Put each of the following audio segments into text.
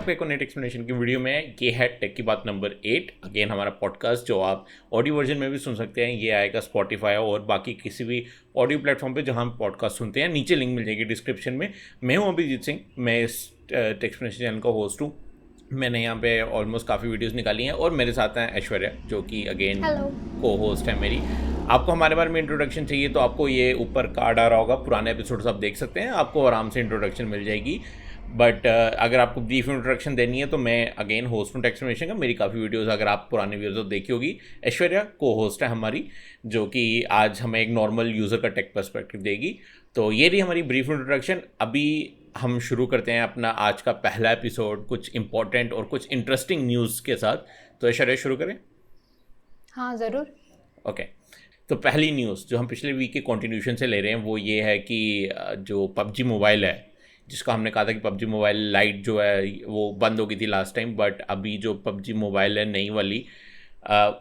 आपका एक net explanation की वीडियो में। ये है टेक की बात नंबर 8। अगेन हमारा पॉडकास्ट जो आप ऑडियो वर्जन में भी सुन सकते हैं, ये आएगा स्पॉटिफाई और बाकी किसी भी ऑडियो प्लेटफॉर्म पे जहां हम पॉडकास्ट सुनते हैं। नीचे लिंक मिल जाएगी डिस्क्रिप्शन में। मैं हूं अभिजीत सिंह, मैं इस टेक एक्सप्लेनेशन चैनल का होस्ट हूँ। मैंने यहाँ पे ऑलमोस्ट काफ़ी वीडियोस निकाली हैं और मेरे साथ हैं ऐश्वर्या, जो कि अगेन को होस्ट है मेरी। आपको हमारे बारे में इंट्रोडक्शन चाहिए तो आपको ये ऊपर कार्ड आ रहा होगा, पुराने एपिसोड्स आप देख सकते हैं, आपको आराम से इंट्रोडक्शन मिल जाएगी। बट अगर आपको ब्रीफ इंट्रोडक्शन देनी है तो मैं अगेन होस्ट हूँ टेक एक्सप्लेनेशन का। मेरी काफ़ी वीडियोस अगर आप पुराने वीडियोस देखी होगी। ऐश्वर्या को होस्ट है हमारी, जो कि आज हमें एक नॉर्मल यूज़र का टेक पर्सपेक्टिव देगी। तो ये रही हमारी ब्रीफ इंट्रोडक्शन। अभी हम शुरू करते हैं अपना आज का पहला एपिसोड कुछ इंपॉर्टेंट और कुछ इंटरेस्टिंग न्यूज़ के साथ। तो ऐश्वर्या शुरू करें? हाँ ज़रूर। ओके, तो पहली न्यूज़ जो हम पिछले वीक के कंटिन्यूशन से ले रहे हैं वो ये है कि जो पबजी मोबाइल है, जिसका हमने कहा था कि पबजी मोबाइल लाइट जो है वो बंद हो गई थी लास्ट टाइम, बट अभी जो पबजी मोबाइल है नई वाली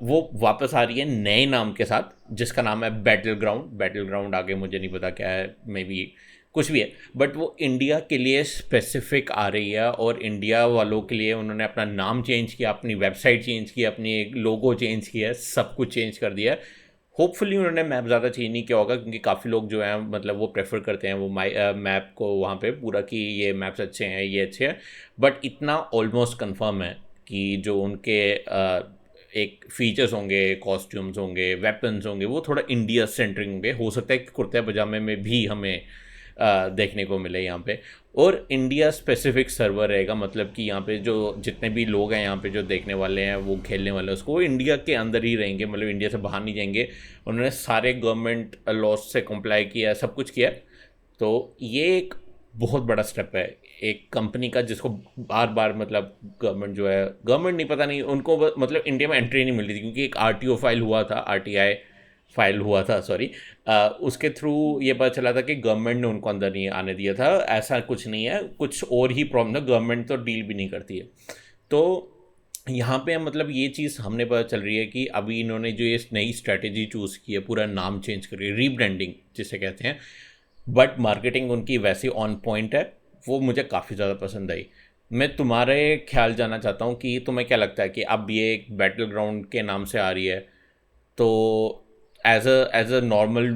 वो वापस आ रही है नए नाम के साथ, जिसका नाम है बैटल ग्राउंड। बैटल ग्राउंड आगे मुझे नहीं पता क्या है, मे बी कुछ भी है, बट वो इंडिया के लिए स्पेसिफिक आ रही है और इंडिया वालों के लिए उन्होंने अपना नाम चेंज किया, अपनी वेबसाइट चेंज की, अपनी लोगो चेंज किया, सब कुछ चेंज कर दिया है। होपफुली उन्होंने मैप ज़्यादा चेंज नहीं किया होगा, क्योंकि काफ़ी लोग जो हैं मतलब वो प्रेफर करते हैं वो मैप को वहाँ पे पूरा कि ये मैप्स अच्छे हैं, ये अच्छे हैं। बट इतना ऑलमोस्ट कंफर्म है कि जो उनके एक फीचर्स होंगे, कॉस्ट्यूम्स होंगे, वेपन्स होंगे, वो थोड़ा इंडिया सेंट्रिक होंगे। हो सकता है कि कुर्ते पजामे में भी हमें देखने को मिले यहाँ पे, और इंडिया स्पेसिफिक सर्वर रहेगा। मतलब कि यहाँ पे जो जितने भी लोग हैं यहाँ पे जो देखने वाले हैं, वो खेलने वाले हैं, उसको वो इंडिया के अंदर ही रहेंगे, मतलब इंडिया से बाहर नहीं जाएंगे। उन्होंने सारे गवर्नमेंट लॉज से कंप्लाई किया, सब कुछ किया। तो ये एक बहुत बड़ा स्टेप है एक कंपनी का, जिसको बार बार मतलब गवर्नमेंट जो है, गवर्नमेंट नहीं पता नहीं उनको मतलब इंडिया में एंट्री नहीं मिल रही थी, क्योंकि एक RTO फाइल हुआ था, RTI फाइल हुआ था, सॉरी, उसके थ्रू ये पता चला था कि गवर्नमेंट ने उनको अंदर नहीं आने दिया था। ऐसा कुछ नहीं है, कुछ और ही प्रॉब्लम है, गवर्नमेंट तो डील भी नहीं करती है। तो यहाँ पे मतलब ये चीज़ हमने पता चल रही है कि अभी इन्होंने जो ये नई स्ट्रैटेजी चूज़ की है, पूरा नाम चेंज करिए, रीब्रांडिंग जिसे कहते हैं, बट मार्केटिंग उनकी वैसी ऑन पॉइंट है, वो मुझे काफ़ी ज़्यादा पसंद आई। मैं तुम्हारे ख्याल जानना चाहता हूँ कि तुम्हें क्या लगता है कि अब ये एक बैटल ग्राउंड के नाम से आ रही है, तो एज अ नॉर्मल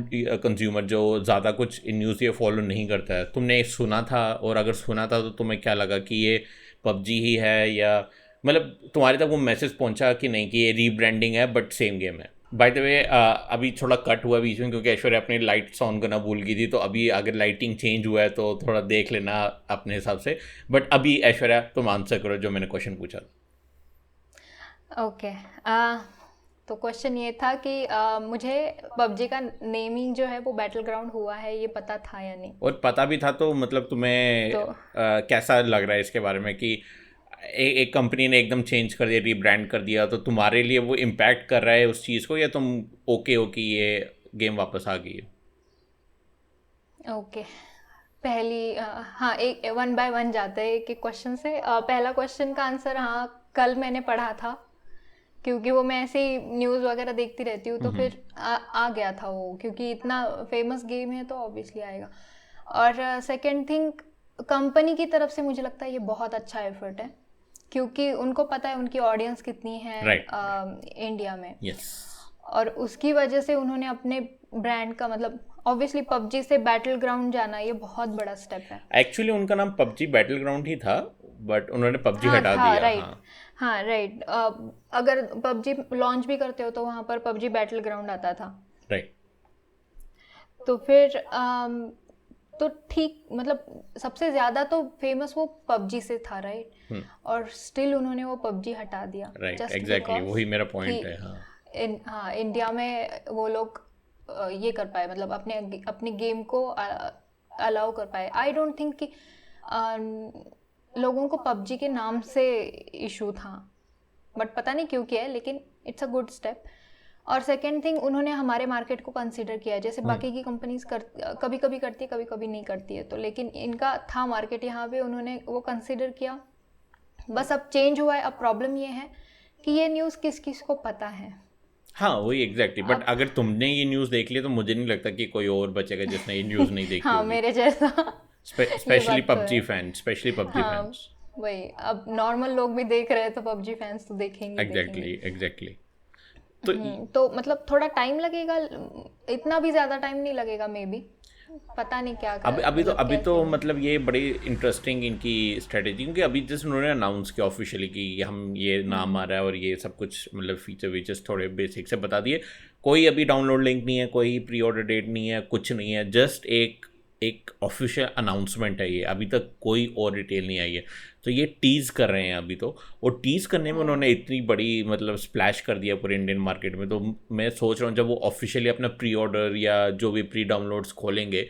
कंज्यूमर जो ज़्यादा कुछ न्यूज़ ये फॉलो नहीं करता है, तुमने सुना था, और अगर सुना था तो तुम्हें क्या लगा कि ये पबजी ही है, या मतलब तुम्हारे तक वो मैसेज पहुंचा कि नहीं कि ये रीब्रांडिंग है बट सेम गेम है? बाय द वे अभी थोड़ा कट हुआ बीच में, क्योंकि ऐश्वर्या अपनी लाइट्स ऑन करना भूल गई थी, तो अभी अगर लाइटिंग चेंज हुआ है तो थोड़ा देख लेना अपने हिसाब से। बट अभी ऐश्वर्या तुम आंसर करो जो मैंने क्वेश्चन पूछा। ओके, तो क्वेश्चन ये था कि मुझे पबजी का नेमिंग जो है वो बैटल ग्राउंड हुआ है, ये पता था या नहीं? और पता भी था, तो मतलब तुम्हें तो कैसा लग रहा है इसके बारे में कि एक कंपनी ने एकदम चेंज कर दिया, रीब्रांड कर दिया, तो तुम्हारे लिए वो इम्पैक्ट कर रहा है उस चीज़ को, या तुम ओके हो कि ये गेम वापस आ गई है? ओके, पहली हाँ, एक वन बाय वन जाते हैं एक एक क्वेश्चन से। पहला क्वेश्चन का आंसर, हाँ, कल मैंने पढ़ा था, क्योंकि वो मैं ऐसे ही न्यूज़ वगैरह देखती रहती हूँ, तो फिर आ गया था वो, क्योंकि इतना फेमस गेम है तो ऑब्वियसली आएगा। और सेकंड थिंग, कंपनी की तरफ से मुझे लगता है ये बहुत अच्छा एफर्ट है, क्योंकि उनको पता है उनकी ऑडियंस कितनी है इंडिया में। और उसकी वजह से उन्होंने अपने ब्रांड का, मतलब ऑब्वियसली पबजी से बैटल ग्राउंड जाना ये बहुत बड़ा स्टेप है। एक्चुअली उनका नाम पबजी बैटल ग्राउंड ही था, बट उन्होंने पबजी हटा दिया। राइट, हाँ राइट। अगर पबजी लॉन्च भी करते हो तो वहाँ पर पबजी बैटल ग्राउंड आता था, राइट। तो फिर तो ठीक, मतलब सबसे ज़्यादा तो फेमस वो पबजी से था, राइट। और स्टिल उन्होंने वो पबजी हटा दिया, राइट, एग्जैक्टली वही मेरा पॉइंट है। हाँ, इंडिया में वो लोग ये कर पाए, मतलब अपने गेम को अलाउ कर पाए। आई डोंट थिंक कि लोगों को पबजी के नाम से इशू था, बट पता नहीं क्यों किया है, लेकिन इट्स अ गुड स्टेप। और सेकेंड थिंग, उन्होंने हमारे मार्केट को कंसीडर किया है, जैसे बाकी की कंपनीज कभी कभी करती है, कभी कभी नहीं करती है, तो लेकिन इनका था मार्केट यहाँ पे, उन्होंने वो कंसीडर किया। बस अब चेंज हुआ है। अब प्रॉब्लम ये है कि ये न्यूज़ किस किस को पता है। हाँ वही एग्जैक्टली, बट अगर तुमने ये न्यूज़ देख लिया तो मुझे नहीं लगता कि कोई और बचेगा जिसने ये न्यूज़ नहीं देखी हाँ, होगी। मेरे जैसा specially PUBG fan, specially PUBG fans. वही, अब नॉर्मल लोग भी देख रहे हैं तो पबजी फैंस तो देखेंगे ही देखेंगे। Exactly exactly. तो तो मतलब थोड़ा टाइम लगेगा, इतना भी ज़्यादा टाइम नहीं लगेगा मे बी, पता नहीं क्या अभी कर अभी तो मतलब अभी तो कैसे होगा। मतलब ये बड़ी इंटरेस्टिंग इनकी स्ट्रेटेजी, क्योंकि अभी जस्ट उन्होंने अनाउंस किया ऑफिशियली कि हम ये नाम आ रहा है और ये सब कुछ मतलब फीचर वीचर्स थोड़े बेसिक से बता दिए। कोई अभी डाउनलोड लिंक नहीं है, कोई प्री ऑर्डर डेट नहीं है, कुछ नहीं है, जस्ट एक एक ऑफिशियल अनाउंसमेंट है ये। अभी तक कोई और डिटेल नहीं आई है, तो ये टीज़ कर रहे हैं अभी तो। और टीज़ करने में उन्होंने इतनी बड़ी मतलब स्प्लैश कर दिया पूरे इंडियन मार्केट में। तो मैं सोच रहा हूँ जब वो ऑफिशियली अपना प्री ऑर्डर या जो भी प्री डाउनलोड्स खोलेंगे,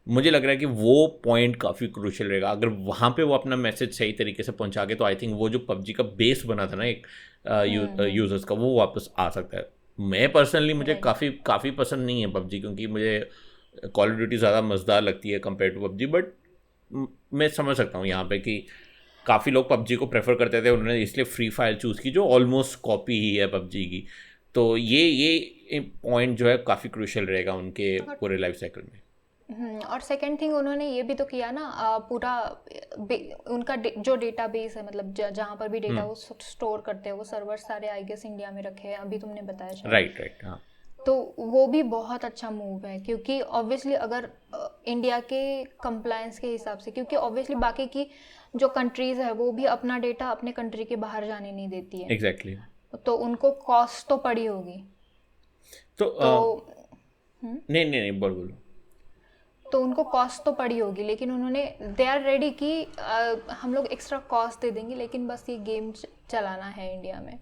मुझे लग रहा है कि वो पॉइंट काफ़ी क्रूशियल रहेगा। अगर वहाँ पे वो अपना मैसेज सही तरीके से पहुँचा के, तो आई थिंक वो जो पबजी का बेस बना था ना एक यूज़र्स का, वो वापस आ सकता है। मैं पर्सनली मुझे राइट। काफ़ी काफ़ी पसंद नहीं है पबजी, क्योंकि मुझे कॉल ऑफ ड्यूटी ज़्यादा मज़ेदार लगती है कंपेयर टू पबजी। बट मैं समझ सकता हूँ यहाँ पे कि काफ़ी लोग पबजी को प्रेफर करते थे, उन्होंने इसलिए फ्री फायर चूज़ की जो ऑलमोस्ट कॉपी ही है पबजी की। तो ये पॉइंट जो है काफ़ी क्रूशियल रहेगा उनके और पूरे लाइफ साइकिल में। और सेकंड थिंग उन्होंने ये भी तो किया ना, पूरा उनका जो डेटा बेस है, मतलब जहाँ पर भी डेटा वो स्टोर करते हैं, वो सर्वर सारे आई गेस इंडिया में रखे हैं, अभी तुमने बताया शायद। राइट राइट, हाँ। तो वो भी बहुत अच्छा मूव है, क्योंकि ऑब्वियसली अगर इंडिया के कंप्लायंस के हिसाब से, क्योंकि ऑब्वियसली बाकी की जो कंट्रीज़ है वो भी अपना डेटा अपने कंट्री के बाहर जाने नहीं देती है, एग्जैक्टली। तो उनको कॉस्ट तो पड़ी होगी। तो तो नहीं नहीं नहीं, बोलो। तो उनको कॉस्ट तो पड़ी होगी, लेकिन उन्होंने दे आर रेडी कि हम लोग एक्स्ट्रा कॉस्ट दे देंगे, लेकिन बस ये गेम चलाना है इंडिया में।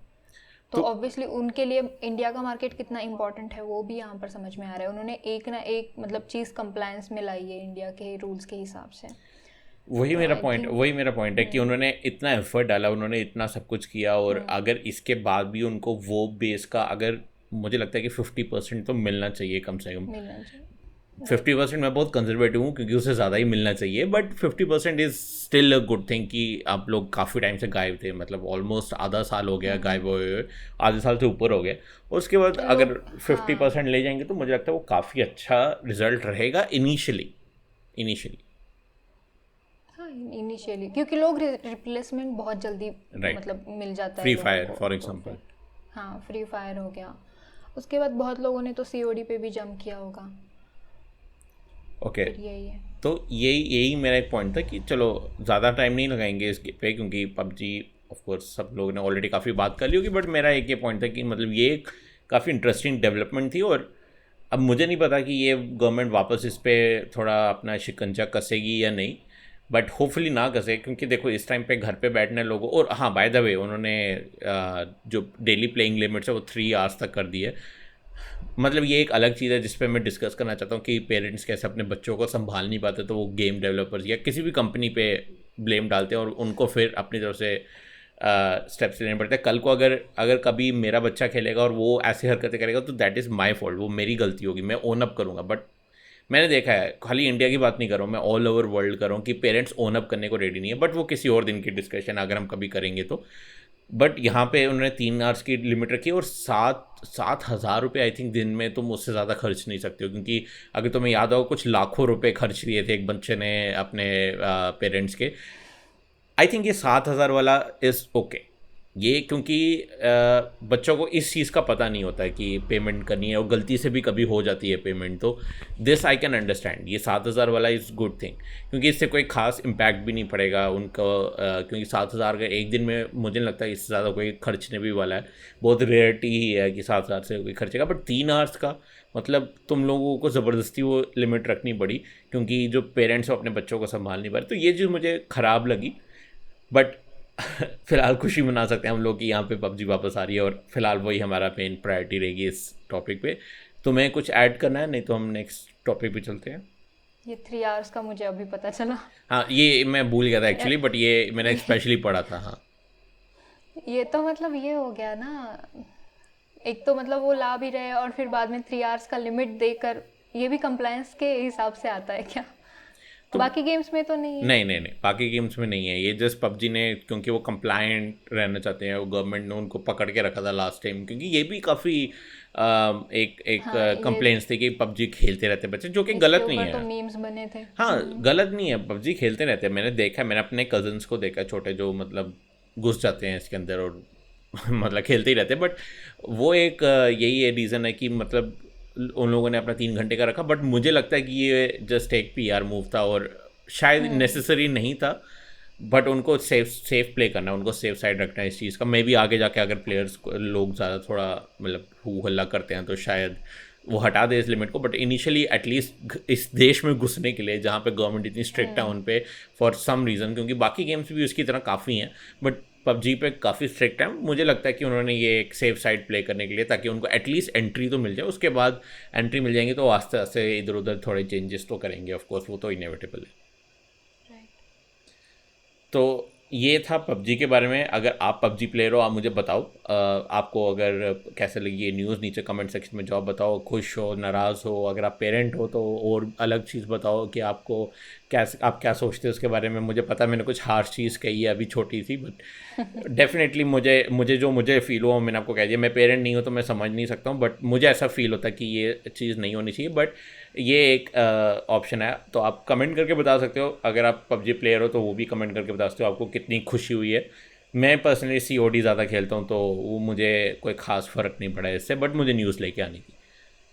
तो तो ऑब्वियसली उनके लिए इंडिया का मार्केट कितना इंपॉर्टेंट है वो भी यहाँ पर समझ में आ रहा है। उन्होंने एक ना एक मतलब चीज़ कंप्लायंस में लाई है इंडिया के रूल्स के हिसाब से। वही तो मेरा आई पॉइंट थिंक वही मेरा पॉइंट है कि उन्होंने इतना एफर्ट डाला, उन्होंने इतना सब कुछ किया, और अगर इसके बाद भी उनको वो बेस का, अगर मुझे लगता है कि 50% तो मिलना चाहिए कम से कम। मिलना चाहिए। राइट। 50% मैं बहुत कंजर्वेटिव हूँ, क्योंकि उससे ज़्यादा ही मिलना चाहिए, but 50% is still a good thing. कि आप लोग काफ़ी टाइम से गायब थे, मतलब ऑलमोस्ट आधा साल हो गया गायब हुए हुए, आधे साल से ऊपर हो गया। और उसके बाद अगर लोग, 50% हाँ ले जाएंगे तो मुझे लगता है वो काफ़ी अच्छा रिजल्ट रहेगा इनिशियली। हाँ इनिशियली, क्योंकि लोग रिप्लेसमेंट बहुत जल्दी राइट। मतलब मिल जाता है फ्री लोगों फायर को, फॉर तो फिर एग्जांपल। हाँ फ्री फायर हो गया। उसके बाद बहुत लोगों ने तो सीओडी पे भी जंप किया होगा। ओके। फिर यही है। तो यही मेरा एक पॉइंट था कि चलो ज़्यादा टाइम नहीं लगाएंगे इस पे, क्योंकि पबजी ऑफ कोर्स सब लोगों ने ऑलरेडी काफ़ी बात कर ली होगी। बट मेरा एक ये पॉइंट था कि मतलब ये एक काफ़ी इंटरेस्टिंग डेवलपमेंट थी, और अब मुझे नहीं पता कि ये गवर्नमेंट वापस इस पे थोड़ा अपना शिकंजा कसेगी या नहीं। बट होपफुली ना कसे, क्योंकि देखो इस टाइम पे घर पे बैठने लोगों, और हाँ बाय द वे उन्होंने जो डेली प्लेइंग लिमिट्स है वो 3 आवर्स तक कर दी है। मतलब ये एक अलग चीज़ है जिस पे मैं डिस्कस करना चाहता हूँ कि पेरेंट्स कैसे अपने बच्चों को संभाल नहीं पाते, तो वो गेम डेवलपर्स या किसी भी कंपनी पे ब्लेम डालते हैं, और उनको फिर अपनी तरफ से स्टेप्स लेने पड़ते हैं। कल को अगर अगर कभी मेरा बच्चा खेलेगा और वो ऐसी हरकतें करेगा, तो दैट इज़ माई फॉल्ट, वो मेरी गलती होगी, मैं ओन अप करूँगा। बट मैंने देखा है, खाली इंडिया की बात नहीं कर रहा हूँ मैं, ऑल ओवर वर्ल्ड कर रहा हूँ, कि पेरेंट्स ओन अप करने को रेडी नहीं है। बट वो किसी और दिन की डिस्कशन, अगर हम कभी करेंगे तो। बट यहाँ पे उन्होंने 3 आवर्स की लिमिट रखी है, और 7,000 रुपये आई थिंक दिन में तुम उससे ज़्यादा खर्च नहीं सकते हो। क्योंकि अगर तुम्हें याद होगा, कुछ लाखों रुपए खर्च किए थे एक बच्चे ने अपने पेरेंट्स के। आई थिंक ये 7,000 वाला इज़ ओके। ये क्योंकि बच्चों को इस चीज़ का पता नहीं होता है कि पेमेंट करनी है, और गलती से भी कभी हो जाती है पेमेंट, तो दिस आई कैन अंडरस्टैंड। ये 7,000 वाला इज़ गुड थिंग, क्योंकि इससे कोई खास इम्पैक्ट भी नहीं पड़ेगा उनको। क्योंकि 7,000 का एक दिन में मुझे नहीं लगता इससे ज़्यादा कोई खर्चने भी वाला है। बहुत रेयरिटी ही है कि 7,000 से कोई खर्चेगा। बट 3 आवर्स का मतलब तुम लोगों को ज़बरदस्ती वो लिमिट रखनी पड़ी, क्योंकि जो पेरेंट्स अपने बच्चों को संभाल नहीं पा रहे। तो ये चीज़ मुझे ख़राब लगी। बट फिलहाल खुशी मना सकते हैं हम लोग कि यहाँ पे पबजी वापस आ रही है, और फिलहाल वही हमारा मेन प्रायोरिटी रहेगी इस टॉपिक पे। तुम्हें कुछ ऐड करना है? नहीं तो हम नेक्स्ट टॉपिक पे चलते हैं। ये 3 आवर्स का मुझे अभी पता चला। हाँ, ये मैं भूल गया था एक्चुअली, बट ये मैंने ये, स्पेशली पढ़ा था। हाँ। ये तो मतलब ये हो गया ना, एक तो मतलब वो ला भी रहे और फिर बाद में 3 आवर्स का लिमिट देकर, ये भी कंप्लायंस के हिसाब से आता है क्या? तो बाकी गेम्स में तो नहीं है। नहीं नहीं नहीं, बाकी गेम्स में नहीं है ये, जस्ट पबजी ने क्योंकि वो कंप्लायंट रहना चाहते हैं, वो गवर्नमेंट ने उनको पकड़ के रखा था लास्ट टाइम, क्योंकि ये भी काफ़ी एक एक हाँ, ये कंप्लेंट्स थी कि पबजी खेलते रहते बच्चे, जो कि इसके गलत नहीं ऊपर तो है। मीम्स बने थे। हाँ, गलत नहीं है, पबजी खेलते रहते हैं, मैंने देखा है, मैंने अपने कजन्स को देखा है छोटे, जो मतलब घुस जाते हैं इसके अंदर और मतलब खेलते ही रहते हैं। बट वो एक यही है रीज़न है कि मतलब उन लोगों ने अपना 3 घंटे का रखा, बट मुझे लगता है कि ये जस्ट एक पीआर मूव था और शायद नेसेसरी नहीं था, बट उनको सेफ सेफ प्ले करना है, उनको सेफ साइड रखना है इस चीज़ का। मे भी आगे जाके अगर प्लेयर्स लोग ज़्यादा थोड़ा मतलब हू हल्ला करते हैं तो शायद वो हटा दे इस लिमिट को, बट इनिशियली एटलीस्ट इस देश में घुसने के लिए जहाँ पे गवर्नमेंट इतनी स्ट्रिक्ट है उन पे फॉर सम रीज़न, क्योंकि बाकी गेम्स भी उसकी तरह काफ़ी हैं बट पबजी पे काफ़ी स्ट्रिक्ट है, मुझे लगता है कि उन्होंने ये एक सेफ साइड प्ले करने के लिए, ताकि उनको एटलीस्ट एंट्री तो मिल जाए, उसके बाद एंट्री मिल जाएंगी तो आस्ते आस्ते इधर उधर थोड़े चेंजेस तो करेंगे, ऑफकोर्स वो तो इनएविटेबल है। तो ये था पबजी के बारे में। अगर आप पबजी प्लेयर हो, आप मुझे बताओ आपको अगर कैसे लगी ये न्यूज़, नीचे कमेंट सेक्शन में जाओ, बताओ खुश हो, नाराज़ हो, अगर आप पेरेंट हो तो और अलग चीज़ बताओ कि आपको कैसे, आप क्या सोचते हो उसके बारे में। मुझे पता है मैंने कुछ हार्श चीज़ कही है अभी छोटी सी, बट डेफिनेटली मुझे फ़ील हुआ, मैंने आपको कह दिया, मैं पेरेंट नहीं हूँ तो मैं समझ नहीं सकता हूँ, बट मुझे ऐसा फ़ील होता है कि ये चीज़ नहीं होनी चाहिए, बट ये एक ऑप्शन है। तो आप कमेंट करके बता सकते हो, अगर आप पबजी प्लेयर हो तो वो भी कमेंट करके बता सकते हो आपको कितनी खुशी हुई है। मैं पर्सनली COD ज़्यादा खेलता हूँ तो वो मुझे कोई ख़ास फ़र्क नहीं पड़ा इससे, बट मुझे न्यूज़ लेके आनी थी।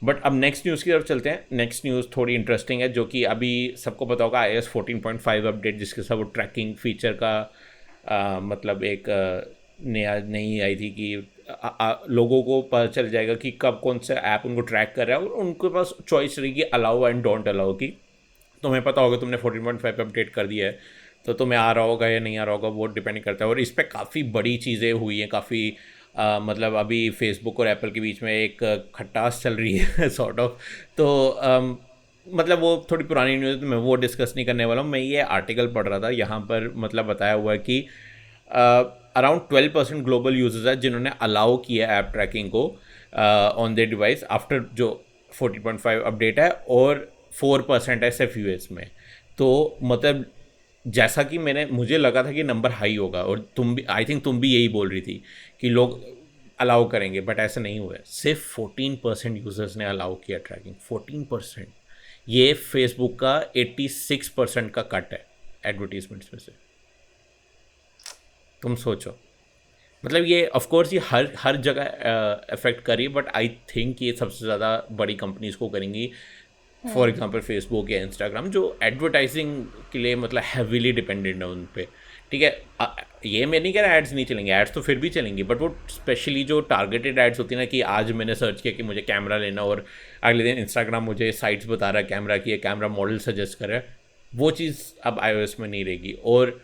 बट अब नेक्स्ट न्यूज़ की तरफ चलते हैं। नेक्स्ट न्यूज़ थोड़ी इंटरेस्टिंग है, जो कि अभी सबको पता होगा iOS 14.5 अपडेट, जिसके साथ वो ट्रैकिंग फीचर का मतलब एक नई आई थी कि लोगों को पता चल जाएगा कि कब कौन सा ऐप उनको ट्रैक कर रहा है, और उनके पास चॉइस रहेगी अलाउ एंड डोंट अलाउ की। तुम्हें पता होगा तुमने 14.5 अपडेट कर दिया है तो तुम्हें आ रहा होगा या नहीं आ रहा होगा, वो डिपेंड करता है। और इस पर काफ़ी बड़ी चीज़ें हुई हैं, काफ़ी मतलब अभी फेसबुक और एप्पल के बीच में एक खटास चल रही है सॉर्ट ऑफ। तो मतलब वो थोड़ी पुरानी न्यूज़, तो मैं वो डिस्कस नहीं करने वाला हूँ। मैं ये आर्टिकल पढ़ रहा था, यहाँ पर मतलब बताया हुआ है कि अराउंड 12% ग्लोबल यूजर्स है जिन्होंने अलाउ किया ऐप ट्रैकिंग को ऑन देयर डिवाइस आफ्टर जो 14.5 अपडेट है, और 4% है सिर्फ US में। तो मतलब जैसा कि मुझे लगा था कि नंबर हाई होगा, और तुम भी, आई थिंक तुम भी यही बोल रही थी कि लोग अलाउ करेंगे, बट ऐसा नहीं हुआ है। सिर्फ 14% यूज़र्स ने अलाउ किया ट्रैकिंग, 14%। ये फेसबुक का 86% का कट है एडवर्टीजमेंट्स में से। तुम सोचो, मतलब ये ऑफकोर्स ये हर जगह अफेक्ट कर रही है, बट आई थिंक ये सबसे ज़्यादा बड़ी कंपनीज को करेंगी। फॉर एग्जांपल फेसबुक या इंस्टाग्राम, जो एडवर्टाइजिंग के लिए मतलब हैवीली डिपेंडेंट है उन पे। ठीक है, ये मैं नहीं कह रहा एड्स नहीं चलेंगे, एड्स तो फिर भी चलेंगी, बट वो स्पेशली जो टारगेटेड एड्स होती है ना, कि आज मैंने सर्च किया कि मुझे कैमरा लेना, और अगले दिन इंस्टाग्राम मुझे साइट्स बता रहा है कैमरा की, कैमरा मॉडल सजेस्ट कर रहा है, वो चीज़ अब iOS में नहीं रहेगी। और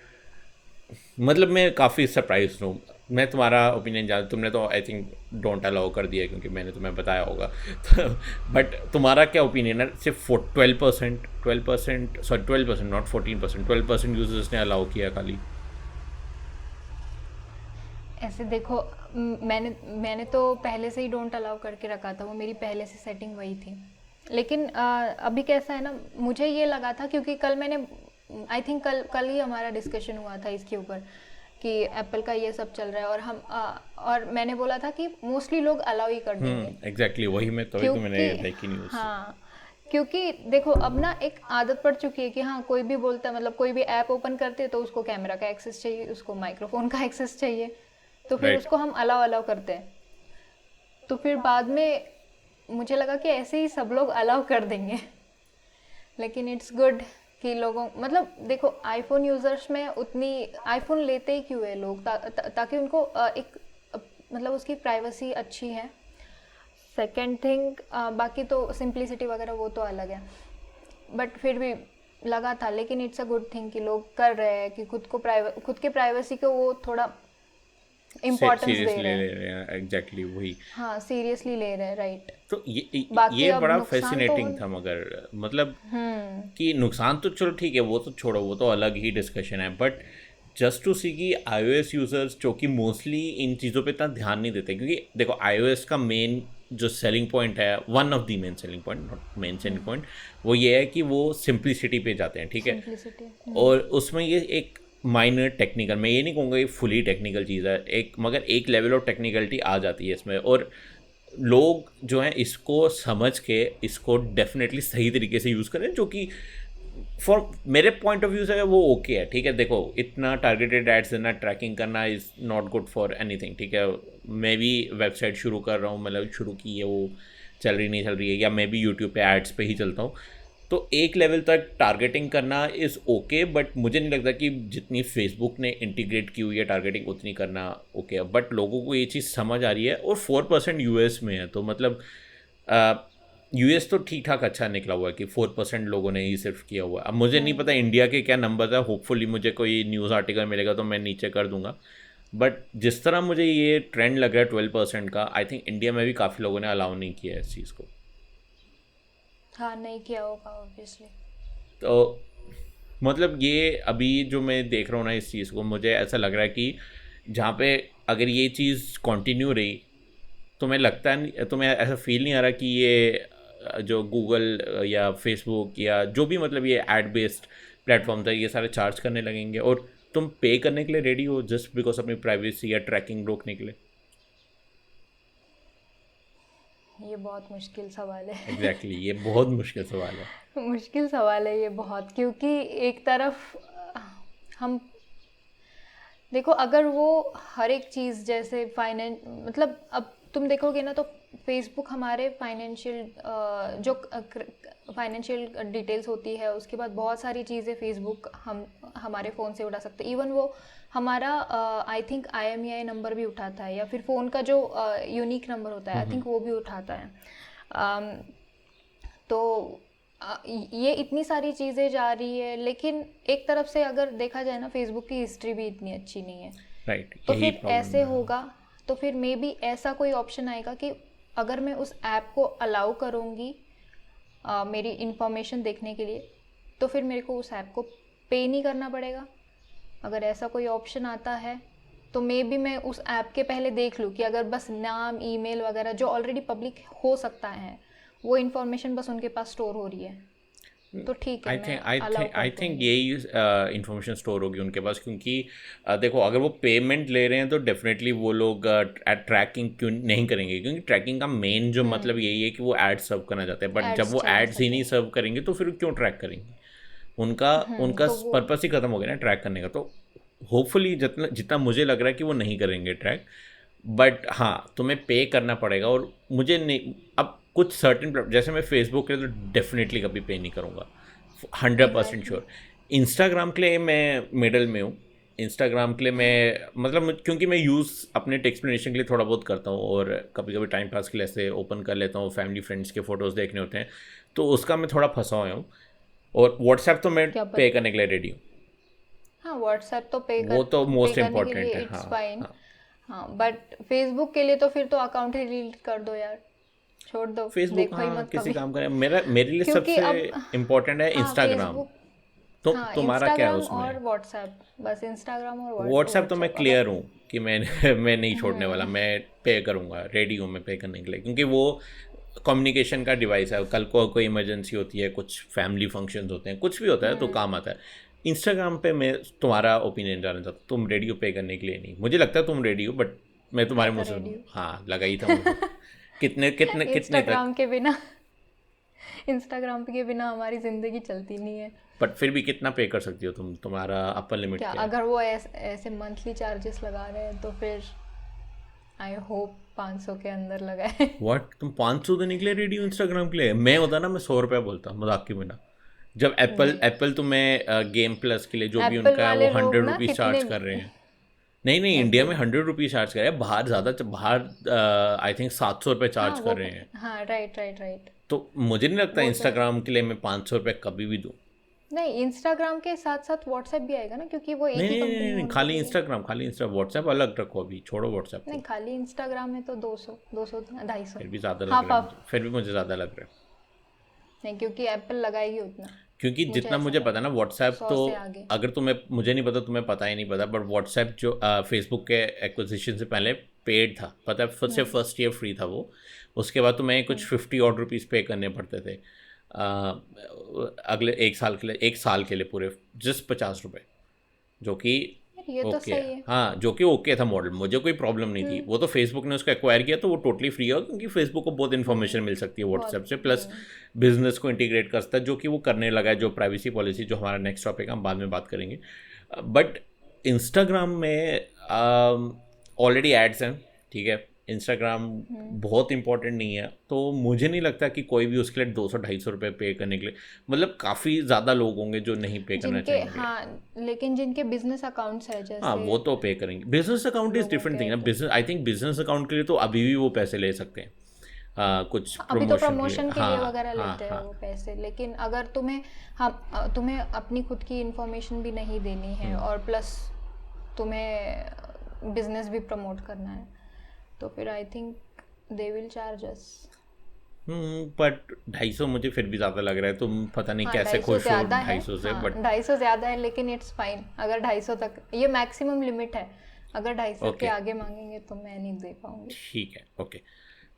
मतलब मैं काफ़ी सरप्राइज हूँ। मैं तुम्हारा ओपिनियन जान, तुमने तो आई थिंक डोंट अलाउ कर दिया क्योंकि मैंने तुम्हें बताया होगा तो बट तुम्हारा क्या ओपिनियन है? सिर्फ 12% सॉरी 12% नॉट 14%, 12% यूजर्स ने अलाउ किया खाली। ऐसे देखो, मैंने तो पहले से ही डोंट अलाउ करके रखा था, वो मेरी पहले से सेटिंग वही थी। लेकिन अभी कैसा है ना, मुझे ये लगा था क्योंकि कल मैंने आई थिंक कल ही हमारा डिस्कशन हुआ था इसके ऊपर कि एप्पल का ये सब चल रहा है, और और मैंने बोला था कि मोस्टली लोग अलाउ ही कर देंगे। एग्जैक्टली वही मैं तो मैंने देखी न्यूज़। हाँ, क्योंकि देखो अब ना एक आदत पड़ चुकी है कि हाँ, कोई भी बोलता है, मतलब कोई भी ऐप ओपन करते हैं तो उसको कैमरा का एक्सेस चाहिए, उसको माइक्रोफोन का एक्सेस चाहिए, तो फिर उसको हम अलाउ करते हैं। तो फिर बाद में मुझे लगा कि ऐसे ही सब लोग अलाउ कर देंगे लेकिन इट्स गुड कि लोगों, मतलब देखो आईफोन यूजर्स में उतनी, आईफोन लेते ही क्यों है लोग, ताकि उनको एक मतलब उसकी प्राइवेसी अच्छी है। सेकेंड थिंग, बाकी तो सिंप्लिसिटी वगैरह वो तो अलग है, बट फिर भी लगा था। लेकिन इट्स अ गुड थिंग कि लोग कर रहे हैं, कि खुद के प्राइवेसी को वो थोड़ा इम्पोर्टेंस दे रहे हैं। एग्जैक्टली वही, हाँ, सीरियसली ले रहे हैं, राइट। तो ये बड़ा फैसिनेटिंग था, मगर मतलब कि नुकसान तो चलो ठीक है, वो तो छोड़ो, वो तो अलग ही डिस्कशन है, बट जस्ट टू सी कि iOS यूज़र्स जो कि मोस्टली इन चीज़ों पे इतना ध्यान नहीं देते, क्योंकि देखो iOS का मेन जो सेलिंग पॉइंट है, one of the main selling point, not main selling point, वो ये है कि वो सिंप्लिसिटी पे जाते हैं, ठीक है। सिंप्लिसिटी। और उसमें ये एक माइनर टेक्निकल, मैं ये नहीं कहूँगा ये फुली टेक्निकल चीज़ है, एक मगर एक लेवल ऑफ टेक्निकलिटी आ जाती है इसमें, और लोग जो हैं इसको समझ के इसको डेफिनेटली सही तरीके से यूज़ करें, जो कि फॉर मेरे पॉइंट ऑफ व्यू से वो ओके है, ठीक है। देखो, इतना टारगेटेड एड्स देना, ट्रैकिंग करना is not good for anything, ठीक है। मैं भी वेबसाइट शुरू कर रहा हूँ, मतलब शुरू की है, वो चल रही नहीं चल रही है, या मैं भी यूट्यूब पे एड्स पे ही चलता हूँ, तो एक लेवल तक टारगेटिंग करना इज़ ओके, बट मुझे नहीं लगता कि जितनी फेसबुक ने इंटीग्रेट की हुई है टारगेटिंग उतनी करना ओके है। बट लोगों को ये चीज़ समझ आ रही है, और 4% यूएस में है, तो मतलब यूएस तो ठीक ठाक अच्छा निकला हुआ है कि 4% लोगों ने ही सिर्फ किया हुआ है। अब मुझे नहीं पता इंडिया के क्या नंबर है, होपफुली मुझे कोई न्यूज़ आर्टिकल मिलेगा तो मैं नीचे कर दूंगा, बट जिस तरह मुझे ये ट्रेंड लग रहा है 12% का, आई थिंक इंडिया में भी काफ़ी लोगों ने अलाउ नहीं किया है इस चीज़ को। हाँ, नहीं किया होगा ऑब्वियसली। तो मतलब ये अभी जो मैं देख रहा हूँ ना इस चीज़ को, मुझे ऐसा लग रहा है कि जहाँ पे अगर ये चीज़ कंटिन्यू रही, तो मैं लगता है, तो मैं ऐसा फील नहीं आ रहा कि ये जो गूगल या फेसबुक या जो भी मतलब ये एड बेस्ड प्लेटफॉर्म था, ये सारे चार्ज करने लगेंगे, और तुम पे करने के लिए रेडी हो जस्ट बिकॉज अपनी प्राइवेसी या ट्रैकिंग रोकने के लिए। ये बहुत मुश्किल सवाल है। एग्जैक्टली ये बहुत मुश्किल सवाल है। मुश्किल सवाल है ये बहुत, क्योंकि एक तरफ हम देखो, अगर वो हर एक चीज़ जैसे फाइनेंस, मतलब अब तुम देखोगे ना तो फेसबुक हमारे फाइनेंशियल जो फाइनेंशियल डिटेल्स होती है, उसके बाद बहुत सारी चीज़ें फेसबुक हम हमारे फ़ोन से उठा सकते हैं। इवन वो हमारा आई थिंक IMEI नंबर भी उठाता है, या फिर फ़ोन का जो यूनिक नंबर होता है आई थिंक वो भी उठाता है। तो ये इतनी सारी चीज़ें जा रही है, लेकिन एक तरफ से अगर देखा जाए ना, फेसबुक की हिस्ट्री भी इतनी अच्छी नहीं है। राइट, तो फिर ऐसे होगा, तो फिर मे बी ऐसा कोई ऑप्शन आएगा कि अगर मैं उस ऐप को अलाउ करूँगी मेरी इंफॉर्मेशन देखने के लिए, तो फिर मेरे को उस ऐप को पे नहीं करना पड़ेगा। अगर ऐसा कोई ऑप्शन आता है तो मे बी मैं उस ऐप के पहले देख लूँ कि अगर बस नाम, ईमेल वगैरह जो ऑलरेडी पब्लिक हो सकता है, वो इन्फॉर्मेशन बस उनके पास स्टोर हो रही है, तो ठीक है, मैं अलाउ आई कर थिंक दूँगी। यही इंफॉर्मेशन स्टोर होगी उनके पास, क्योंकि देखो अगर वो पेमेंट ले रहे हैं तो डेफिनेटली वो लोग ट्रैकिंग क्यों नहीं करेंगे, क्योंकि ट्रैकिंग का मेन जो मतलब यही है कि वो एड सर्व करना चाहते हैं, बट जब एड्स वो चला एड्स ही सके। नहीं सर्व करेंगे तो फिर क्यों ट्रैक करेंगे। उनका उनका तो वो पर्पस ही ख़त्म हो गया ना ट्रैक करने का। तो होपफुली जितना जितना मुझे लग रहा है कि वो नहीं करेंगे ट्रैक, बट हाँ तुम्हें पे करना पड़ेगा। और मुझे नहीं, अब कुछ सर्टेन जैसे मैं फेसबुक के लिए तो डेफिनेटली कभी पे नहीं करूँगा, 100% एग्जैक्टली। श्योर। इंस्टाग्राम के लिए मैं मिडल में हूँ। इंस्टाग्राम के लिए मैं मतलब क्योंकि मैं यूज़ अपने एक्सप्लेनेशन के लिए थोड़ा बहुत करता हूँ, और कभी कभी टाइम पास के लिए ऐसे ओपन कर लेता हूँ, फैमिली फ्रेंड्स के फ़ोटोज़ देखने होते हैं, तो उसका मैं थोड़ा फंसा हुआ हूँ। और व्हाट्सएप तो मैं क्या पे पता। करने के लिए रेडी हूँ, हाँ, व्हाट्सएप तो वो तो पे मोस्ट करने के लिए इम्पॉर्टेंट है। इट्स हाँ फाइन। हाँ, हाँ, बट फेसबुक के लिए तो फिर तो अकाउंट ही डिलीट कर दो यार, छोड़ दो, फेसबुक देखो ही हाँ मत किसी कभी। काम का नहीं। मेरे लिए क्योंकि सबसे अब इम्पोर्टेंट है हाँ, इंस्टाग्राम। फेसबुक, हाँ, तुम्हारा क्या है इंस्टाग्राम उसमें? और व्हाट्सएप, बस इंस्टाग्राम और व्हाट्सएप तो मैं व्हाट्सएप अगर। क्लियर हूँ कि मैं मैं नहीं छोड़ने वाला, मैं पे करूँगा, रेडी हूँ मैं पे करने के लिए, क्योंकि वो कम्युनिकेशन का डिवाइस है। कल को कोई इमरजेंसी होती है, कुछ फैमिली फंक्शंस होते हैं, कुछ भी होता है तो काम आता है। इंस्टाग्राम पे मैं तुम्हारा ओपिनियन जानना चाहता हूँ, तुम रेडी हो पे करने के लिए? नहीं, मुझे लगता है तुम रेडी हो, बट मैं तुम्हारे मैं मुँह तो से रेडी हूँ। हाँ लगा ही था मुझे। कितने कितने कितने तक? इंस्टाग्राम के बिना इंस्टाग्राम के बिना हमारी ज़िंदगी चलती नहीं है। बट फिर भी कितना पे कर सकती हो तुम? तुम्हारा अपर लिमिट क्या क्या है? अगर वो ऐसे मंथली चार्जेस लगा रहे हैं तो फिर आई होप 500 के अंदर लगाए। व्हाट, तुम 500 देने के लिए रेडी हो इंस्टाग्राम के लिए? मैं होता ना मैं 100 रुपया बोलता, मजाक के बिना। जब एप्पल तुम्हें गेम प्लस के लिए जो भी एप्पल उनका है वो वाले लोग 100 रुपीज़ चार्ज कितने। कर रहे हैं। नहीं नहीं, इंडिया में एप्पल। 100 रुपीज़ चार्ज कर रहे हैं, बाहर ज़्यादा, बाहर आई थिंक 700 रुपये हाँ चार्ज वो, कर रहे हैं। हाँ, राइट राइट राइट। तो मुझे नहीं लगता वो तो है। इंस्टाग्राम के लिए मैं 500 रुपये कभी भी दूँ। नहीं, इंस्टाग्राम के साथ साथ व्हाट्सएप भी आएगा ना, क्योंकि वो एक नहीं ही नहीं नहीं कंपनी नहीं, ओन कर खाली रही है। इंस्टाग्राम, खाली इंस्टा, व्हाट्सएप अलग रखो, अभी छोड़ो व्हाट्सएप नहीं, को। खाली इंस्टाग्राम में तो 200 200 250। फिर भी ज़्यादा लग हाफ रहा है हाफ। मुझे, फिर भी मुझे ज़्यादा लग रहा है। नहीं, क्योंकि एप्पल लगाएगी उतना, क्योंकि मुझे जितना ऐसा मुझे पता लगता है ना, है, व्हाट्सएप 100 तो, से आगे। अगर तुम्हें, मुझे नहीं पता, तुम्हें पता ही नहीं पता, बट व्हाट्सएप जो फेसबुक के एक्विजिशन से पहले पेड था, पता है, सिर्फ फर्स्ट ईयर फ्री था वो। उसके बाद तो मैं कुछ 50 और रुपीज़ पे करने पड़ते थे अगले 1 साल के लिए पूरे, जस्ट 50 रुपये, जो कि ये तो ओके सही है। हाँ, जो कि ओके था मॉडल, मुझे कोई प्रॉब्लम नहीं थी। वो तो फेसबुक ने उसको एक्वायर किया तो वो टोटली फ्री है, क्योंकि फेसबुक को बहुत इन्फॉर्मेशन मिल सकती है व्हाट्सएप बहुत से, प्लस बिजनेस को इंटीग्रेट कर सकता है, जो कि वो करने लगा है, जो प्राइवेसी पॉलिसी, जो हमारा नेक्स्ट टॉपिक हम बाद में बात करेंगे। बट इंस्टाग्राम में ऑलरेडी एड्स हैं, ठीक है, इंस्टाग्राम बहुत इंपॉर्टेंट नहीं है, तो मुझे नहीं लगता कि कोई भी उसके लिए 200-250 रुपये पे करने के लिए, मतलब काफ़ी ज़्यादा लोग होंगे जो नहीं पे करना जिनके, चाहेंगे। हाँ, लेकिन जिनके बिजनेस अकाउंट्स है हाँ, जैसे वो तो पे करेंगे। बिजनेस अकाउंट इज़ लोगों डिफरेंट थिंग के, ना, तो business, I think business account के लिए तो अभी भी वो पैसे ले सकते हैं, कुछ अभी तो प्रमोशन के लिए। प्रमोशन के लिए हाँ वगैरह हाँ लेते हैं हाँ। वो पैसे। लेकिन अगर तुम्हें, हाँ, तुम्हें अपनी खुद की इंफॉर्मेशन भी नहीं देनी है और प्लस तुम्हें बिजनेस भी प्रमोट करना है, तो फिर I think they will charge us. But 250 मुझे फिर भी ज़्यादा लग रहा है, तुम पता नहीं हाँ, कैसे 250 खुश हो ज़्यादा है। 250 से, हाँ, बट 250 ज़्यादा है, लेकिन इट्स फाइन। अगर 250 तक, ये मैक्सिमम लिमिट है, अगर 250 के ओके आगे मांगेंगे तो मैं नहीं दे पाऊंगी। ठीक है, ओके।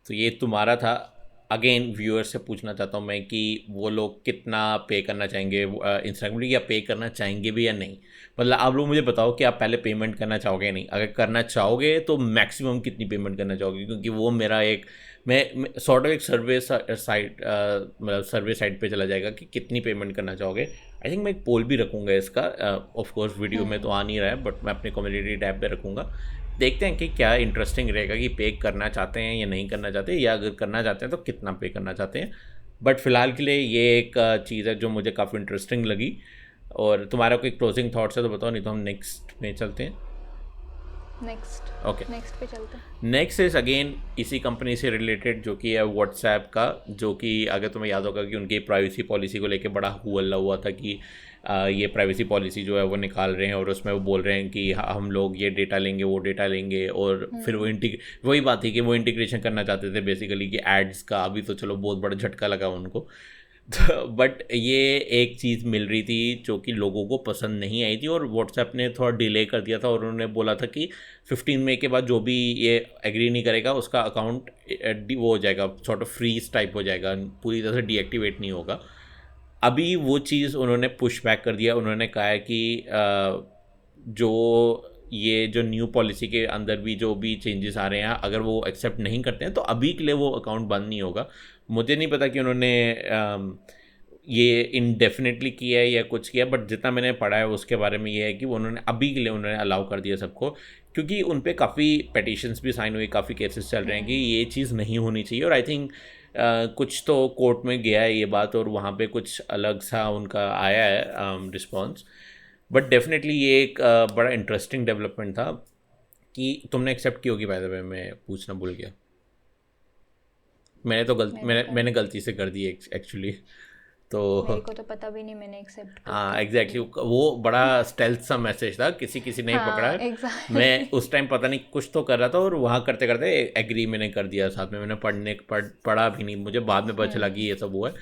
तो ये तुम्हारा था। अगेन व्यूअर से पूछना चाहता हूँ मैं कि वो लोग कितना पे करना चाहेंगे इंस्टाग्राम, या पे करना चाहेंगे भी या नहीं। मतलब आप लोग मुझे बताओ कि आप पहले पेमेंट करना चाहोगे या नहीं। अगर करना चाहोगे तो मैक्सिमम कितनी पेमेंट करना चाहोगे, क्योंकि वो मेरा एक, मैं सॉर्ट ऑफ एक सर्वे साइट, मतलब सर्वे साइट पे चला जाएगा कि कितनी पेमेंट करना चाहोगे। आई थिंक मैं एक पोल भी रखूँगा इसका, ऑफ कोर्स वीडियो में तो आ नहीं रहा है, बट मैं अपने कम्युनिटी टैब पे रखूँगा। देखते हैं कि क्या इंटरेस्टिंग रहेगा, कि पे करना चाहते हैं या नहीं करना चाहते, या अगर करना चाहते हैं तो कितना पे करना चाहते हैं। बट फिलहाल के लिए ये एक चीज़ है जो मुझे काफ़ी इंटरेस्टिंग लगी। और तुम्हारा कोई क्लोजिंग थॉट्स है तो बताओ, नहीं तो हम नेक्स्ट में चलते हैं। ओके, नेक्स्ट पे चलते हैं। नेक्स्ट इज़ अगेन इसी कंपनी से रिलेटेड, जो कि है व्हाट्सएप का, जो कि अगर तुम्हें याद होगा कि उनकी प्राइवेसी पॉलिसी को लेके बड़ा हल्ला हुआ था कि ये प्राइवेसी पॉलिसी जो है वो निकाल रहे हैं, और उसमें वो बोल रहे हैं कि हम लोग ये डेटा लेंगे, वो डेटा लेंगे, और फिर वो वही बात थी कि वो इंटीग्रेशन करना चाहते थे बेसिकली कि एड्स का। अभी तो चलो बहुत बड़ा झटका लगा उनको, बट ये एक चीज़ मिल रही थी जो कि लोगों को पसंद नहीं आई थी, और व्हाट्सएप ने थोड़ा डिले कर दिया था, और उन्होंने बोला था कि 15 मई के बाद जो भी ये एग्री नहीं करेगा उसका अकाउंट वो हो जाएगा, सॉर्ट ऑफ फ्रीज टाइप हो जाएगा, पूरी तरह से डीएक्टिवेट नहीं होगा। अभी वो चीज़ उन्होंने पुश बैक कर दिया। उन्होंने कहा है कि जो न्यू पॉलिसी के अंदर भी जो भी चेंजेस आ रहे हैं, अगर वो एक्सेप्ट नहीं करते हैं तो अभी के लिए वो अकाउंट बंद नहीं होगा। मुझे नहीं पता कि उन्होंने ये इनडेफिनेटली किया है या कुछ किया, बट जितना मैंने पढ़ा है उसके बारे में ये है कि उन्होंने अभी के लिए उन्होंने अलाउ कर दिया सबको, क्योंकि उन पे काफ़ी पेटिशंस भी साइन हुई, काफ़ी केसेस चल रहे हैं कि ये चीज़ नहीं होनी चाहिए। और आई थिंक कुछ तो कोर्ट में गया है ये बात, और वहाँ पे कुछ अलग सा उनका आया है रिस्पॉन्स। बट डेफिनेटली ये एक बड़ा इंटरेस्टिंग डेवलपमेंट था। कि तुमने एक्सेप्ट की होगी, बाय द वे मैं पूछना भूल गया। मैंने गलती से कर दी एक्चुअली, तो मेरे को तो पता भी नहीं मैंने एक्सेप्ट कर हाँ एग्जैक्टली, वो बड़ा स्टेल्थ सा मैसेज था, किसी ने पकड़ा है। मैं उस टाइम पता नहीं कुछ तो कर रहा था, और वहाँ करते करते एग्री मैंने कर दिया साथ में। मैंने पढ़ा भी नहीं, मुझे बाद में पता चला कि ये सब हुआ है।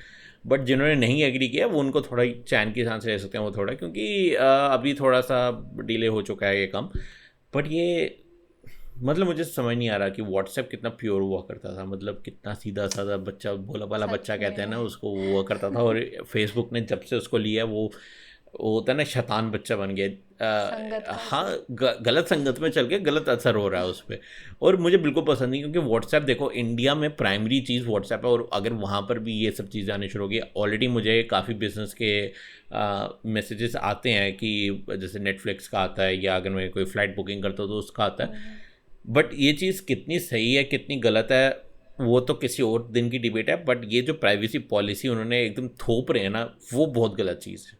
बट जिन्होंने नहीं एग्री किया वो, उनको थोड़ा चैन की सांस ले सकते हैं वो थोड़ा, क्योंकि अभी थोड़ा सा डिले हो चुका है ये काम। बट ये मतलब मुझे समझ नहीं आ रहा कि व्हाट्सएप कितना प्योर हुआ करता था, मतलब कितना सीधा साधा बच्चा, भोला भाला बच्चा कहते हैं ना उसको, वो हुआ करता था। और फेसबुक ने जब से उसको लिया, वो होता है ना शैतान बच्चा बन गया। हाँ, गलत संगत में चल के गलत असर हो रहा है उस पर, और मुझे बिल्कुल पसंद नहीं। क्योंकि व्हाट्सएप देखो, इंडिया में प्राइमरी चीज़ व्हाट्सएप है, और अगर वहाँ पर भी ये सब चीज़ें आनी शुरू होगी, ऑलरेडी मुझे काफ़ी बिजनेस के मैसेजेस आते हैं कि जैसे नेटफ्लिक्स का आता है, या अगर मैं कोई फ़्लाइट बुकिंग करता हूँ तो उसका आता है। बट ये चीज़ कितनी सही है कितनी गलत है वो तो किसी और दिन की डिबेट है। बट ये जो प्राइवेसी पॉलिसी उन्होंने एकदम थोप रहे हैं ना, वो बहुत गलत चीज़ है,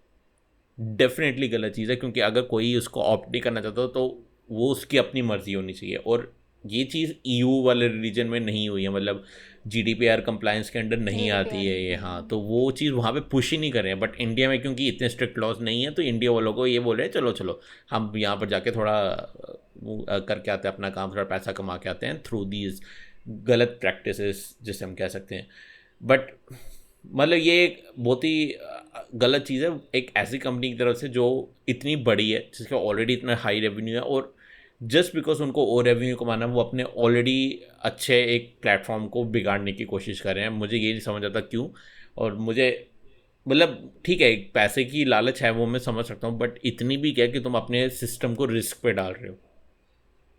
डेफिनेटली गलत चीज़ है। क्योंकि अगर कोई उसको ऑप्ट नहीं करना चाहता तो वो उसकी अपनी मर्जी होनी चाहिए, और ये चीज़ EU वाले रीजन में नहीं हुई है, मतलब GDPR कंप्लायंस के अंडर नहीं आती है ये। हाँ, तो वो चीज़ वहाँ पे पुश ही नहीं कर रहे हैं। बट इंडिया में क्योंकि इतने स्ट्रिक्ट लॉज नहीं है, तो इंडिया वालों को ये बोल रहे हैं चलो चलो हम यहाँ पर जाके थोड़ा करके आते हैं अपना काम, थोड़ा पैसा कमा के आते हैं थ्रू दीज गलत प्रैक्टिसेस जिसे हम कह सकते हैं। बट मतलब ये एक बहुत ही गलत चीज़ है एक ऐसी कंपनी की तरफ से जो इतनी बड़ी है, जिसका ऑलरेडी इतना हाई रेवेन्यू है, और जस्ट बिकॉज उनको और रेवेन्यू कमाना, वो अपने ऑलरेडी अच्छे एक प्लेटफॉर्म को बिगाड़ने की कोशिश कर रहे हैं। मुझे ये नहीं समझ आता क्यों। और मुझे मतलब ठीक है, पैसे की लालच है वो मैं समझ सकता हूँ, बट इतनी भी क्या कि तुम अपने सिस्टम को रिस्क पे डाल रहे हो।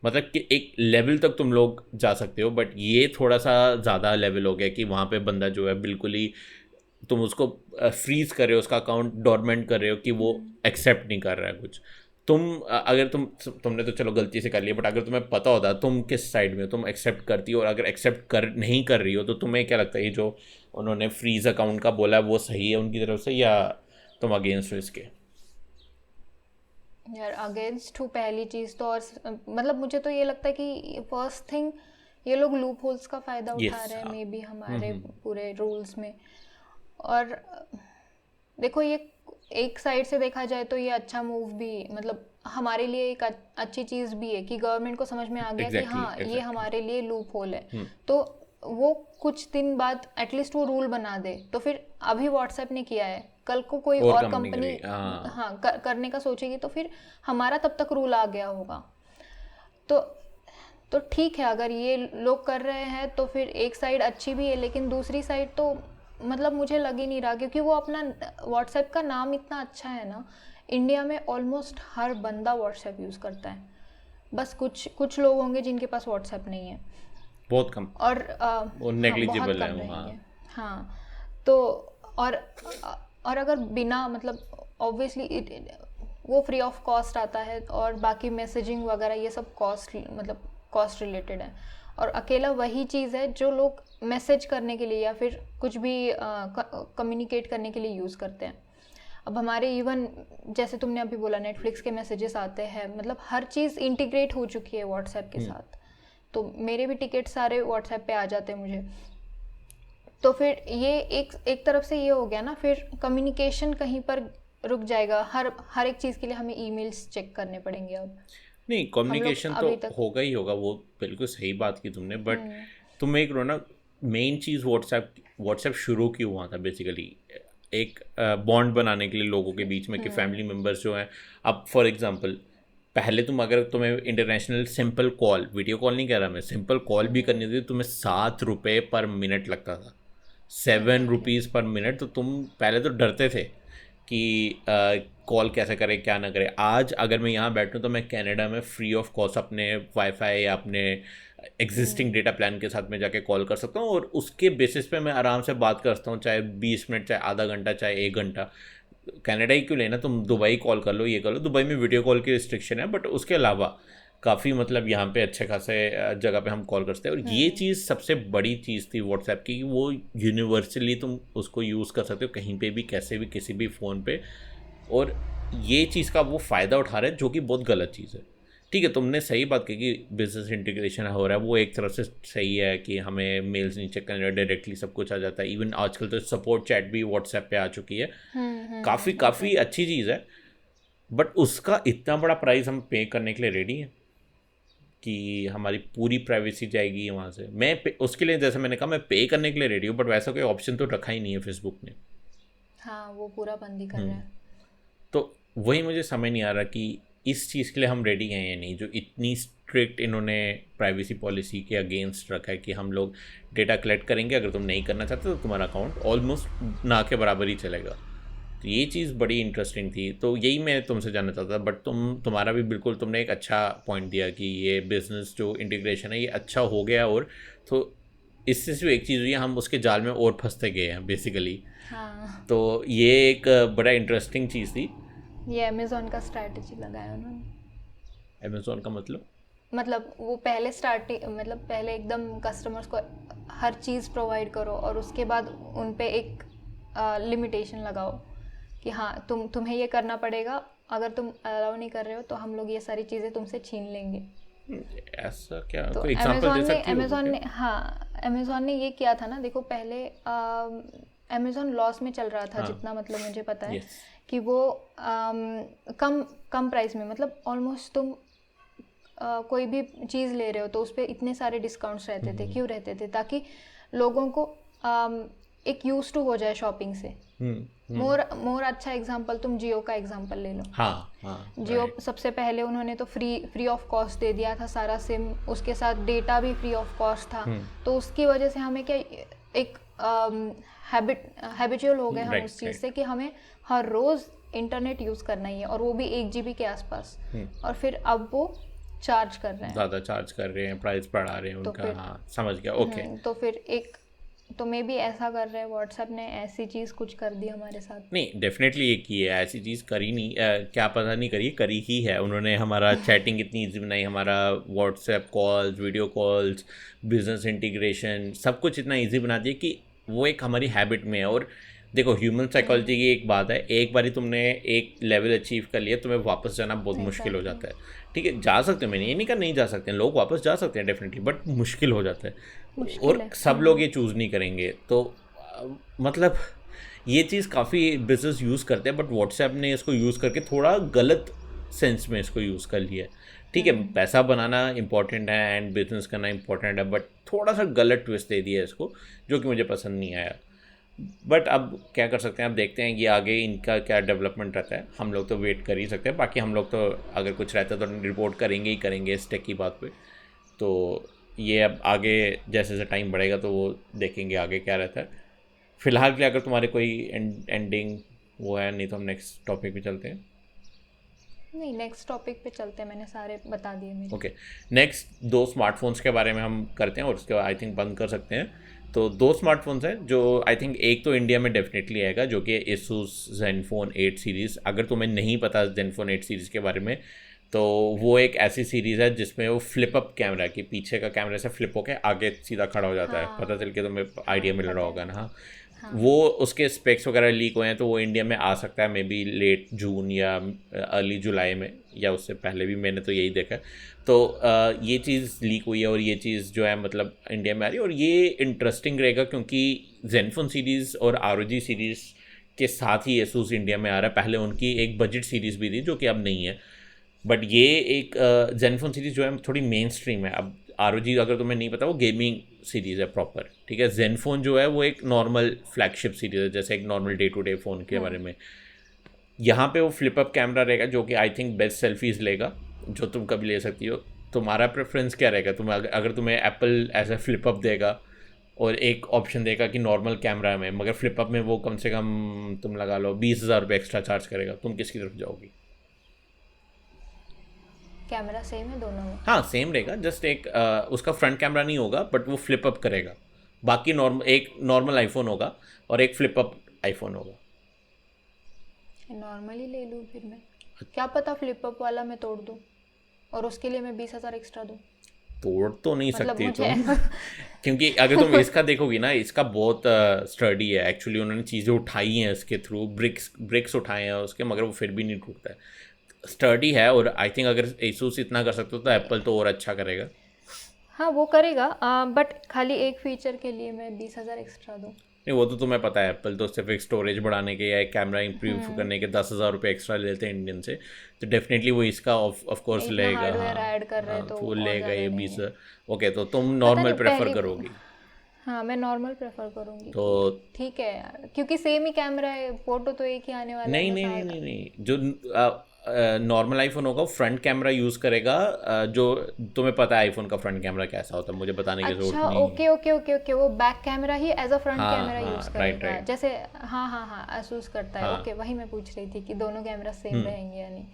मतलब कि एक लेवल तक तुम लोग जा सकते हो, बट ये थोड़ा सा ज़्यादा लेवल हो गया कि वहाँ पे बंदा जो है बिल्कुल ही तुम उसको फ्रीज कर रहे हो, उसका अकाउंट डॉर्मेंट कर रहे हो कि वो एक्सेप्ट नहीं कर रहा है कुछ। अगर तुमने तो चलो गलती से कर लिया, बट अगर तुम्हें पता होता तुम किस साइड में हो, तुम एक्सेप्ट करती हो, और अगर एक्सेप्ट कर नहीं कर रही हो तो तुम्हें क्या लगता है ये जो उन्होंने फ्रीज अकाउंट का बोला वो सही है उनकी तरफ से, या तुम अगेंस्ट हो इसके? यार अगेंस्ट हूँ पहली चीज़ तो, और मतलब मुझे तो ये लगता है कि फर्स्ट थिंग ये लोग लूप होल्स का फ़ायदा उठा यस। रहे हैं मे बी हमारे पूरे रूल्स में। और देखो ये एक साइड से देखा जाए तो ये अच्छा मूव भी, मतलब हमारे लिए एक अच्छी चीज़ भी है कि गवर्नमेंट को समझ में आ गया कि हाँ ये हमारे लिए लूप होल है। तो वो कुछ दिन बाद एटलीस्ट वो रूल बना दे। तो फिर अभी व्हाट्सएप ने किया है, कल को कोई और और कंपनी कंपनी हाँ हाँ करने का सोचेगी तो फिर हमारा तब तक रूल आ गया होगा। तो तो ठीक है, अगर ये लोग कर रहे हैं तो फिर एक साइड अच्छी भी है, लेकिन दूसरी साइड तो मतलब मुझे लग ही नहीं रहा, क्योंकि वो अपना व्हाट्सएप का नाम इतना अच्छा है ना, इंडिया में ऑलमोस्ट हर बंदा व्हाट्सएप यूज़ करता है। बस कुछ कुछ लोग होंगे जिनके पास व्हाट्सएप नहीं है, बहुत कम, और वो हाँ बहुत नेग्लिजिबल है कम वो। रहेंगे। हाँ हाँ तो और और अगर बिना मतलब ऑब्वियसली वो फ्री ऑफ कॉस्ट आता है, और बाकी मैसेजिंग वगैरह ये सब कॉस्ट मतलब कॉस्ट रिलेटेड है। और अकेला वही चीज़ है जो लोग मैसेज करने के लिए या फिर कुछ भी कम्युनिकेट करने के लिए यूज़ करते हैं। अब हमारे इवन जैसे तुमने अभी बोला नेटफ्लिक्स के मैसेजेस आते हैं, मतलब हर चीज़ इंटीग्रेट हो चुकी है व्हाट्सएप के साथ। तो मेरे भी टिकट सारे व्हाट्सएप पे आ जाते हैं मुझे। तो फिर ये एक तरफ से ये हो गया ना, फिर कम्युनिकेशन कहीं पर रुक जाएगा। हर एक चीज़ के लिए हमें ईमेल्स चेक करने पड़ेंगे अब। नहीं, हम लोग कम्युनिकेशन तो अभी तक होगा ही होगा, वो बिल्कुल सही बात की तुमने, बट तुम एक रो ना, मेन चीज़ व्हाट्सएप व्हाट्सएप शुरू क्यों हुआ था बेसिकली, एक बॉन्ड बनाने के लिए लोगों के बीच में कि फैमिली मेम्बर्स जो हैं, अब फॉर एग्जांपल पहले अगर तुम्हें international simple call, video call नहीं कह रहा मैं, सिंपल कॉल भी करनी थी तुम्हें 7 रुपये पर मिनट लगता था, 7 रुपीज़ पर मिनट। तो तुम पहले तो डरते थे कि कॉल कैसे करें क्या ना करें। आज अगर मैं यहाँ बैठूँ तो मैं कनाडा में फ्री ऑफ कॉस्ट अपने वाईफाई या अपने एग्जिस्टिंग डेटा प्लान के साथ में जाके कॉल कर सकता हूँ, और उसके बेसिस पे मैं आराम से बात कर सकता हूँ, चाहे 20 मिनट, चाहे आधा घंटा, चाहे 1 घंटा। कनाडा ही क्यों लेना, तुम दुबई कॉल कर लो, ये कर लो। दुबई में वीडियो कॉल की रिस्ट्रिक्शन है, बट उसके अलावा काफ़ी मतलब यहाँ पे अच्छे खासे जगह पे हम कॉल कर सकते हैं। और ये चीज़ सबसे बड़ी चीज़ थी व्हाट्सएप की कि वो यूनिवर्सली तुम उसको यूज़ कर सकते हो कहीं पे भी, कैसे भी, किसी भी फ़ोन पे। और ये चीज़ का वो फ़ायदा उठा रहे हैं, जो कि बहुत गलत चीज़ है। ठीक है, तुमने सही बात की कि बिजनेस इंटीग्रेशन हो रहा है, वो एक तरफ से सही है कि हमें मेल्स नहीं चेक करने, डायरेक्टली सब कुछ आ जाता है। इवन आजकल तो सपोर्ट चैट भी व्हाट्सएप पे आ चुकी है, काफ़ी काफ़ी अच्छी चीज़ है। बट उसका इतना बड़ा प्राइस हम पे करने के लिए रेडी हैं कि हमारी पूरी प्राइवेसी जाएगी वहाँ से? उसके लिए जैसे मैंने कहा, मैं पे करने के लिए रेडी हूँ, बट वैसा कोई ऑप्शन तो रखा ही नहीं है फेसबुक ने। हाँ वो पूरा बंद ही कर रहे हैं। तो वही मुझे समझ नहीं आ रहा कि इस चीज़ के लिए हम रेडी हैं या नहीं, जो इतनी स्ट्रिक्ट इन्होंने प्राइवेसी पॉलिसी के अगेंस्ट रखा है कि हम लोग डेटा कलेक्ट करेंगे, अगर तुम नहीं करना चाहते तो तुम्हारा अकाउंट ऑलमोस्ट ना के बराबर ही चलेगा। तो ये चीज़ बड़ी इंटरेस्टिंग थी, तो यही मैं तुमसे जानना चाहता था। बट तुम्हारा भी बिल्कुल, तुमने एक अच्छा पॉइंट दिया कि ये बिज़नेस जो इंटीग्रेशन है ये अच्छा हो गया, और तो इससे सिर्फ एक चीज़ हुई है, हम उसके जाल में और फंसते गए हैं बेसिकली। हाँ तो ये एक बड़ा इंटरेस्टिंग चीज़ थी। ये अमेज़ोन का स्ट्रैटेजी लगाया उन्होंने। अमेज़ोन का मतलब वो पहले स्टार्टिंग मतलब पहले एकदम कस्टमर्स को हर चीज़ प्रोवाइड करो, और उसके बाद उन पे एक लिमिटेशन लगाओ कि हाँ तुम्हें ये करना पड़ेगा, अगर तुम अलाउ नहीं कर रहे हो तो हम लोग ये सारी चीज़ें तुमसे छीन लेंगे। ऐसा क्या, तो कोई एग्जांपल दे सकती हो अमेज़ोन ने क्या? हाँ अमेज़ोन ने ये किया था ना। देखो पहले अमेज़ोन लॉस में चल रहा था, हाँ, जितना मतलब मुझे पता है यस। कि वो कम कम प्राइस में, मतलब ऑलमोस्ट तुम कोई भी चीज़ ले रहे हो तो उस पर इतने सारे डिस्काउंट्स रहते थे। क्यों रहते थे? ताकि लोगों को एक यूज टू हो जाए शॉपिंग से। मोर मोर अच्छा एग्जांपल तुम जियो का एग्जांपल ले लो। हाँ हाँ जियो सबसे पहले उन्होंने तो फ्री ऑफ कॉस्ट दे दिया था सारा सिम, उसके साथ डेटा भी फ्री ऑफ कॉस्ट था। तो उसकी वजह से हमें क्या एक हैबिचुअल हो गए हम उस चीज़ से कि हमें हर रोज़ इंटरनेट यूज़ करना ही है, और वो भी 1 GB के आसपास। और फिर अब वो चार्ज कर रहे हैं, ज़्यादा चार्ज कर रहे हैं, प्राइस बढ़ा रहे हैं तो उनका। फिर हाँ समझ गया, ओके। तो फिर एक तो मे भी ऐसा कर रहे हैं, व्हाट्सएप ने ऐसी चीज़ कुछ कर दी हमारे साथ। नहीं डेफिनेटली ये की है, ऐसी चीज़ करी नहीं, क्या पता नहीं करी, करी ही है उन्होंने। हमारा चैटिंग इतनी ईजी बनाई, हमारा WhatsApp calls, video calls, business integration, सब कुछ इतना ईजी बना दिया कि वो एक हमारी हैबिट में है। और देखो ह्यूमन साइकोलॉजी की एक बात है, एक बारी तुमने एक लेवल अचीव कर लिया, तुम्हें वापस जाना बहुत मुश्किल हो जाता है। ठीक है, जा सकते हो, मैंने ये नहीं कहा नहीं जा सकते हैं, लोग वापस जा सकते हैं डेफिनेटली, बट मुश्किल हो जाता है। और सब लोग ये चूज़ नहीं करेंगे। तो मतलब ये चीज़ काफ़ी बिजनेस यूज़ करते हैं, बट व्हाट्सएप ने इसको यूज़ करके थोड़ा गलत सेंस में इसको यूज़ कर लिया है। ठीक है, पैसा बनाना इंपॉर्टेंट है एंड बिजनेस करना इंपॉर्टेंट है, बट थोड़ा सा गलत ट्विस्ट दे दिया है इसको, जो कि मुझे पसंद नहीं आया। बट अब क्या कर सकते हैं, अब देखते हैं कि आगे इनका क्या डेवलपमेंट रहता है। हम लोग तो वेट कर ही सकते हैं, बाकी हम लोग तो अगर कुछ रहता है तो रिपोर्ट करेंगे ही करेंगे इस टेक की बात पे। तो ये अब आगे जैसे जैसे टाइम बढ़ेगा तो वो देखेंगे आगे क्या रहता है। फिलहाल के लिए अगर तुम्हारे कोई एंडिंग वो है, नहीं तो हम नेक्स्ट टॉपिक पे चलते हैं। नहीं, नेक्स्ट टॉपिक पे चलते हैं, मैंने सारे बता दिए मेरे। ओके, नेक्स्ट 2 स्मार्टफोन्स के बारे में हम करते हैं और उसके बाद आई थिंक बंद कर सकते हैं। तो 2 स्मार्टफोन्स हैं जो आई थिंक, एक तो इंडिया में डेफिनेटली आएगा जो कि Asus Zenfone 8 सीरीज़। अगर तुम्हें नहीं पता Zenfone 8 सीरीज़ के बारे में, तो वो एक ऐसी सीरीज़ है जिसमें वो फ्लिप अप कैमरा की पीछे का कैमरा से फ्लिप होकर आगे सीधा खड़ा हो जाता है। पता चल के तुम्हें आइडिया मिल रहा होगा ना। वो उसके स्पेक्स वगैरह लीक हुए हैं, तो वो इंडिया में आ सकता है मे बी लेट जून या अर्ली जुलाई में, या उससे पहले भी, मैंने तो यही देखा है। तो ये चीज़ लीक हुई है और ये चीज़ जो है मतलब इंडिया में आ रही है, और ये इंटरेस्टिंग रहेगा क्योंकि Zenfone सीरीज़ और ROG सीरीज़ के साथ ही Asus इंडिया में आ रहा है। पहले उनकी एक बजट सीरीज़ भी थी जो कि अब नहीं है, बट ये एक Zenfone सीरीज़ जो है थोड़ी मेन स्ट्रीम है। अब ROG अगर तुम्हें नहीं पता, वो गेमिंग सीरीज़ है प्रॉपर। ठीक है, Zenfone जो है वो एक नॉर्मल फ्लैगशिप सीरीज़ है, जैसे एक normal day to day phone के बारे में। यहाँ पे वो फ्लिप अप कैमरा रहेगा जो कि आई थिंक बेस्ट सेल्फीज़ लेगा जो तुम कभी ले सकती हो। तुम्हारा प्रेफरेंस क्या रहेगा? तुम अगर तुम्हें एप्पल ऐसा फ्लिप अप देगा और एक ऑप्शन देगा कि नॉर्मल कैमरा में, मगर फ्लिप अप में वो कम से कम तुम लगा लो 20,000 रुपये एक्स्ट्रा चार्ज करेगा, तुम किसकी तरफ जाओगी? कैमरा सेम है दोनों में? हाँ सेम रहेगा, जस्ट एक उसका फ्रंट कैमरा नहीं होगा बट वो फ्लिप अप करेगा। बाकी एक नॉर्मल आईफोन होगा और एक फ्लिप अप आईफोन होगा। नॉर्मली ले लूँ फिर मैं, क्या पता फ्लिप अप वाला मैं तोड़ दूँ और उसके लिए मैं 20,000 एक्स्ट्रा दूँ। तोड़ तो नहीं मतलब सकती मुझे तुम क्योंकि अगर तुम इसका देखोगी ना, इसका बहुत स्टडी है एक्चुअली। उन्होंने चीज़ें उठाई हैं इसके थ्रू, ब्रिक्स उठाए हैं उसके, मगर वो फिर भी नहीं टूटता है। स्टडी है, और आई थिंक अगर Asus इतना कर सकते हो तो एप्पल तो और अच्छा करेगा। हाँ वो करेगा, बट खाली एक फीचर के लिए मैं 20,000 एक्स्ट्रा दूँ? नहीं, वो तो तुम्हें पता है, एप्पल तो सिर्फ एक स्टोरेज बढ़ाने के या एक कैमरा इंप्रूव करने के 10,000 रुपये एक्स्ट्रा लेते हैं इंडियन से। तो डेफिनेटली वो इसका ऑफ कोर्स लेगा। हार्डवेयर हाँ ऐड कर रहे हाँ, तो वो और लेगा ये ज़्यादा 20। लेंगे। ओके, तो तुम पता नॉर्मल नहीं, प्रेफर पहली करोगी? हाँ मैं नॉर्मल प्रेफर करूँगी तो कि ठीक है यार, क्योंकि सेम ही कैमरा है, फोटो तो एक ही आने वाला नहीं है नहीं नहीं बस। नहीं नहीं, जो नॉर्मल आईफोन होगा वो फ्रंट कैमरा यूज़ करेगा। जो तुम्हें पता है आईफोन का फ्रंट कैमरा कैसा होता है, मुझे बताने की जरूरत अच्छा नहीं। ओके ओके ओके ओके, वो बैक कैमरा ही एज अ फ्रंट हाँ कैमरा हाँ, यूज राइट करेगा राइट। जैसे। हाँ हाँ हाँ Asus करता है। हाँ। ओके, वही मैं पूछ रही थी कि दोनों कैमरा सेम रहेंगे या नहीं।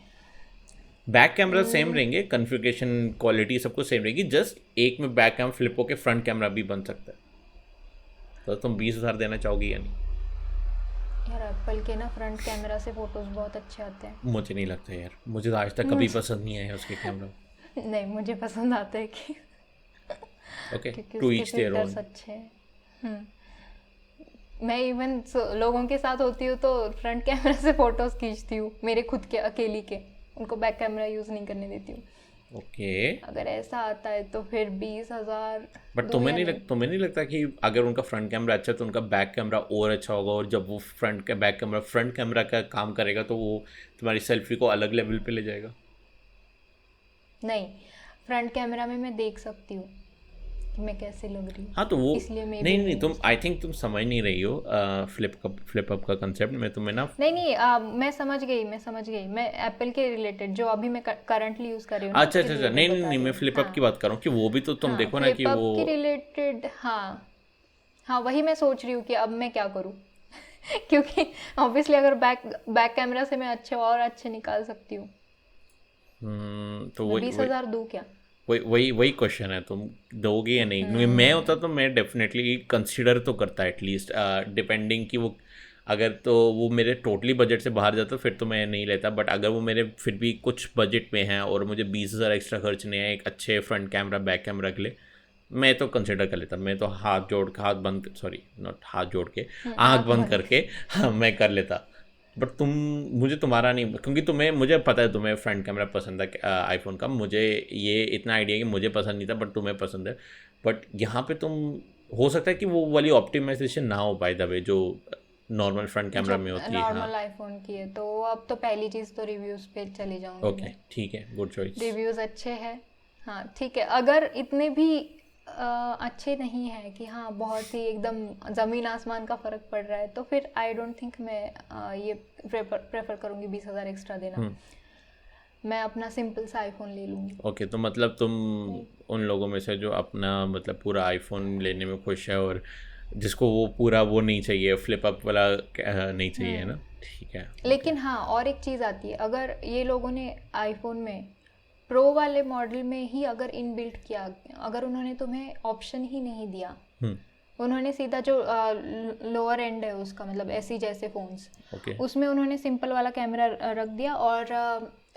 बैक कैमरा सेम रहेंगे, कॉन्फ़िगरेशन क्वालिटी सब कुछ सेम रहेगी, जस्ट एक में बैक कैमरा फ्लिप होकर फ्रंट कैमरा भी बन सकता है। तो तुम 20,000 देना चाहोगी या नहीं? यार एप्पल के ना फ्रंट कैमरा से फोटोज बहुत अच्छे आते हैं। मुझे नहीं लगता यार, मुझे तो आज तक कभी पसंद नहीं आया उसके कैमरा। नहीं मुझे पसंद आते हैं कि ओके, क्योंकि टू उसके ईच देयर फिल्टर्स ओन। अच्छे हैं। मैं इवन लोगों के साथ होती हूँ तो फ्रंट कैमरा से फोटोज खींचती हूँ, मेरे खुद के अकेली के, उनको बैक कैमरा यूज़ नहीं करने देती हूँ। ओके, अगर ऐसा आता है तो फिर 20,000 बट तुम्हें नहीं लगता कि अगर उनका फ्रंट कैमरा अच्छा है तो उनका बैक कैमरा और अच्छा होगा, और जब वो फ्रंट कैमरा का काम करेगा तो वो तुम्हारी सेल्फी को अलग लेवल पे ले जाएगा? नहीं, फ्रंट कैमरा में मैं देख सकती हूँ कि मैं कैसे लग रही हाँ हूँ, तो वो इसलिए मे नहीं बी नहीं, मैं तुम use आई थिंक तुम समझ नहीं रही हो फ्लिप अप का कंसेप्ट। मैं तुम्हें ना, नहीं नहीं मैं समझ गई, मैं एप्पल के रिलेटेड जो अभी मैं करंटली यूज़ कर रही हूँ ना अच्छा उसके अच्छा अच्छा, नहीं रिलेटेड नहीं बता नहीं, रही मैं हूँ। फ्लिप अप की हाँ बात कर रहा हूँ कि वो भी तो तुम हाँ, देखो ना कि फ्लिप वो। अप की रिलेटेड, हाँ हाँ, वही मैं सोच रही हूँ कि अब मैं क्या करूँ क्योंकि ऑब्वियसली अगर बैक बैक कैमरा से मैं अच्छे और अच्छे निकाल सकती हूँ, तो मैं वही बीस वही हजार दूँ क्या? वही वही क्वेश्चन है, तुम दोगे या नहीं? क्योंकि मैं होता तो मैं डेफिनेटली कंसिडर तो करता एटलीस्ट, डिपेंडिंग कि वो अगर तो वो मेरे टोटली बजट से बाहर जाता फिर तो मैं नहीं लेता, बट अगर वो मेरे फिर भी कुछ बजट में है और मुझे 20,000 एक्स्ट्रा खर्चने हैं एक अच्छे फ्रंट कैमरा बैक कैमरा के लिए, मैं तो कंसिडर कर लेता। मैं तो हाथ बंद, सॉरी नॉट हाथ जोड़ के, आंख आँख बंद बंद करके हाँ मैं कर लेता। बट तुम, मुझे तुम्हारा नहीं, क्योंकि तुम्हें, मुझे पता है तुम्हें फ्रंट कैमरा पसंद है आईफोन का, मुझे ये इतना आइडिया है कि मुझे पसंद नहीं था बट तुम्हें पसंद है। बट यहाँ पे तुम, हो सकता है कि वो वाली ऑप्टिमाइजेशन ना हो पाए दबे जो नॉर्मल फ्रंट कैमरा जो में होती है। हाँ नॉर्मल आईफोन की है, तो अब तो पहली चीज़ तो रिव्यूज़ पे चली जाऊंगी ओके मैं। ठीक है, गुड चॉइस। रिव्यूज़ अच्छे हैं, हाँ ठीक है। अगर इतने भी अच्छे नहीं है कि हाँ बहुत ही एकदम ज़मीन आसमान का फ़र्क पड़ रहा है, तो फिर आई डोंट थिंक मैं ये प्रेफर करूँगी 20,000 एक्स्ट्रा देना। मैं अपना सिंपल सा आईफोन ले लूँगी। ओके, तो मतलब तुम उन लोगों में से जो अपना मतलब पूरा आईफोन लेने में खुश है और जिसको वो पूरा वो नहीं चाहिए, फ्लिप अप वाला नहीं चाहिए, है ना? ठीक है, ओके। लेकिन हाँ, और एक चीज़ आती है, अगर ये लोगों ने आईफोन में प्रो वाले मॉडल में ही अगर इनबिल्ट किया, अगर उन्होंने तुम्हें ऑप्शन ही नहीं दिया, हम्म। उन्होंने सीधा जो लोअर एंड है उसका, मतलब ऐसी जैसे फ़ोन्स, ओके उसमें उन्होंने सिंपल वाला कैमरा रख दिया, और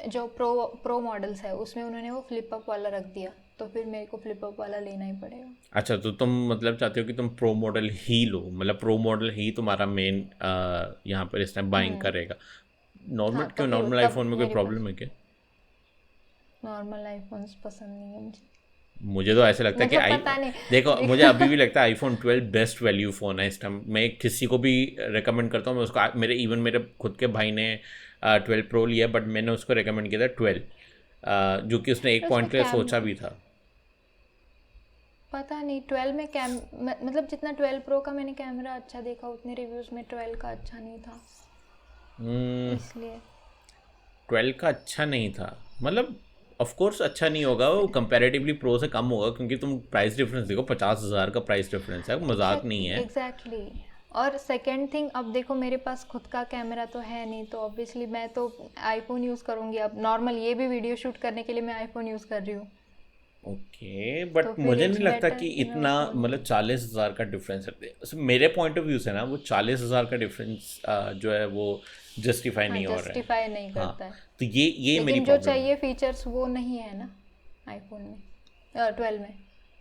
जो प्रो मॉडल्स है उसमें उन्होंने वो फ्लिप अप वाला रख दिया, तो फिर मेरे को फ्लिप अप वाला लेना ही पड़ेगा। अच्छा, तो तुम मतलब चाहते हो कि तुम प्रो मॉडल ही लो, मतलब प्रो मॉडल ही तुम्हारा मेन यहाँ पर इस टाइम बाइंग करेगा। नॉर्मल हाँ, क्यों, तभी नॉर्मल तब आईफोन में कोई मेरे पास प्रॉब्लम है क्या? नॉर्मल आईफोन्स पसंद नहीं है मुझे, मुझे तो ऐसे लगता है कि मतलब पता नहीं। देखो मुझे देखो अभी भी लगता है आईफोन 12 बेस्ट वैल्यू फ़ोन है इस टाइम। मैं किसी को भी रिकमेंड करता हूँ, मैं उसको, मेरे इवन मेरे खुद के भाई ने 12 प्रो लिया बट मैंने उसको रिकमेंड किया था 12, जो कि उसने एक उसमें पॉइंट के लिए कैम सोचा भी था। पता नहीं 12 में मतलब जितना 12 प्रो का मैंने कैमरा अच्छा देखा, उतने रिव्यूज़ में 12 का अच्छा नहीं था, इसलिए। 12 का अच्छा नहीं था मतलब, ऑफ कोर्स अच्छा नहीं होगा, वो कंपैरेटिवली प्रो से कम होगा क्योंकि तुम प्राइस डिफरेंस देखो, 50,000 का प्राइस डिफरेंस है, मजाक नहीं है। एग्जैक्टली। और सेकंड थिंग, अब देखो मेरे पास खुद का कैमरा तो है नहीं, तो ऑब्वियसली मैं तो आईफोन यूज़ करूँगी। अब नॉर्मल ये भी वीडियो शूट करने के लिए मैं आईफोन यूज़ कर रही हूँ, ओके, तो बट फिर मुझे इट्स नहीं लगता बेटर कि कि मैं इतना, उसको लूँ। मतलब 40,000 का डिफरेंस है मेरे पॉइंट ऑफ व्यू से ना, वो 40,000 का डिफरेंस जो है वो जस्टिफाई हाँ, नहीं हो रहा है। जस्टिफाई नहीं हाँ, करता है, तो ये मेरी लेकिन जो प्रॉब्लम है। चाहिए फीचर्स वो नहीं है ना आईफोन में, 12 में,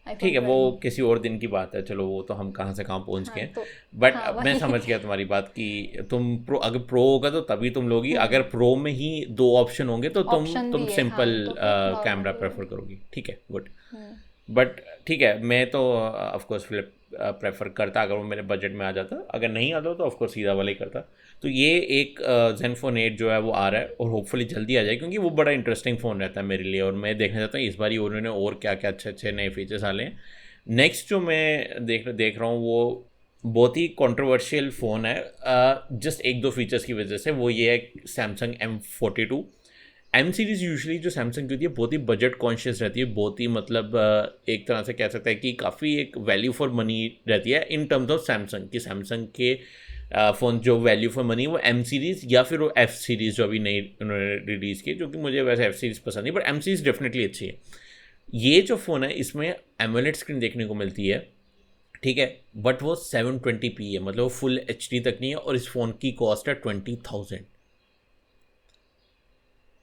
ठीक आईफोन है, वो 12 में। किसी और दिन की बात है, चलो वो तो हम कहाँ से कहाँ पहुँच गए हाँ हैं। तो, बट हाँ मैं वही समझ गया तुम्हारी बात कि तुम प्रो, अगर प्रो होगा तो तभी तुम लोगी, अगर प्रो में ही दो ऑप्शन होंगे तो ऑप्शन तुम दिए, हाँ, सिंपल तो फिर कैमरा नॉर्मल ही प्रेफर लूँगी। करोगी। ठीक है, गुड। बट ठीक है, मैं तो ऑफ कोर्स फ्लिप प्रेफर करता अगर वो मेरे बजट में आ जाता, अगर नहीं आता तो ऑफ कोर्स सीधा वाला ही करता। तो ये एक ज़ेनफोन 8 जो है वो आ रहा है और होपफुली जल्दी आ जाए क्योंकि वो बड़ा इंटरेस्टिंग फ़ोन रहता है मेरे लिए, और मैं देखना चाहता हूँ इस बार ही उन्होंने और क्या क्या अच्छे अच्छे नए फीचर्स डाले हैं। नेक्स्ट जो मैं देख रहा हूँ वो बहुत ही कंट्रोवर्शियल फ़ोन है, जस्ट एक दो फीचर्स की वजह से, वो ये है Samsung M42। M series usually जो सैमसंग की होती है बहुत ही बजट कॉन्शियस रहती है, बहुत ही मतलब एक तरह से कह सकते हैं कि काफ़ी एक वैल्यू फॉर मनी रहती है इन टर्म्स ऑफ सैमसंग, कि सैमसंग के फ़ोन जो वैल्यू फॉर मनी वो एम सीरीज़ या फिर वो एफ सीरीज़ जो अभी नई उन्होंने रिलीज़ की, जो कि मुझे वैसे एफ सीरीज़ पसंद नहीं, बट एम सीरीज़ डेफिनेटली अच्छी है। ये जो फ़ोन है इसमें एमोलेड स्क्रीन देखने को मिलती है, ठीक है, बट वो 720p है, मतलब वो फुल HD तक नहीं है, और इस फ़ोन की कॉस्ट है 20,000।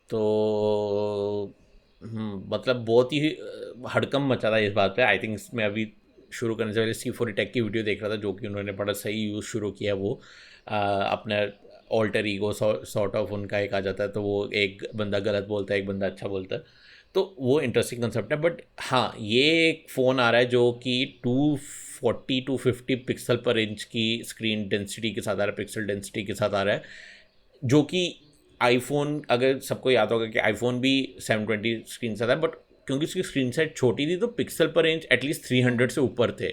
तो मतलब बहुत ही हड़कम मचा था इस बात पे। आई थिंक मैं अभी शुरू करने से पहले C4 टेक की वीडियो देख रहा था, जो कि उन्होंने बड़ा सही यूज़ शुरू किया, वो अपना ऑल्टर ईगो सॉर्ट ऑफ उनका एक आ जाता है, तो वो एक बंदा गलत बोलता है, एक बंदा अच्छा बोलता है, तो वो इंटरेस्टिंग कंसेप्ट है। बट हाँ, ये एक फ़ोन आ रहा है जो कि 240-250 पिक्सल पर इंच की स्क्रीन डेंसिटी के साथ आ रहा है, पिक्सल डेंसिटी के साथ आ रहा है, जो कि आईफोन, अगर सबको याद होगा कि आईफोन भी 720 स्क्रीन से था, बट क्योंकि उसकी स्क्रीन साइज छोटी थी तो पिक्सल पर रेंज एटलीस्ट 300 से ऊपर थे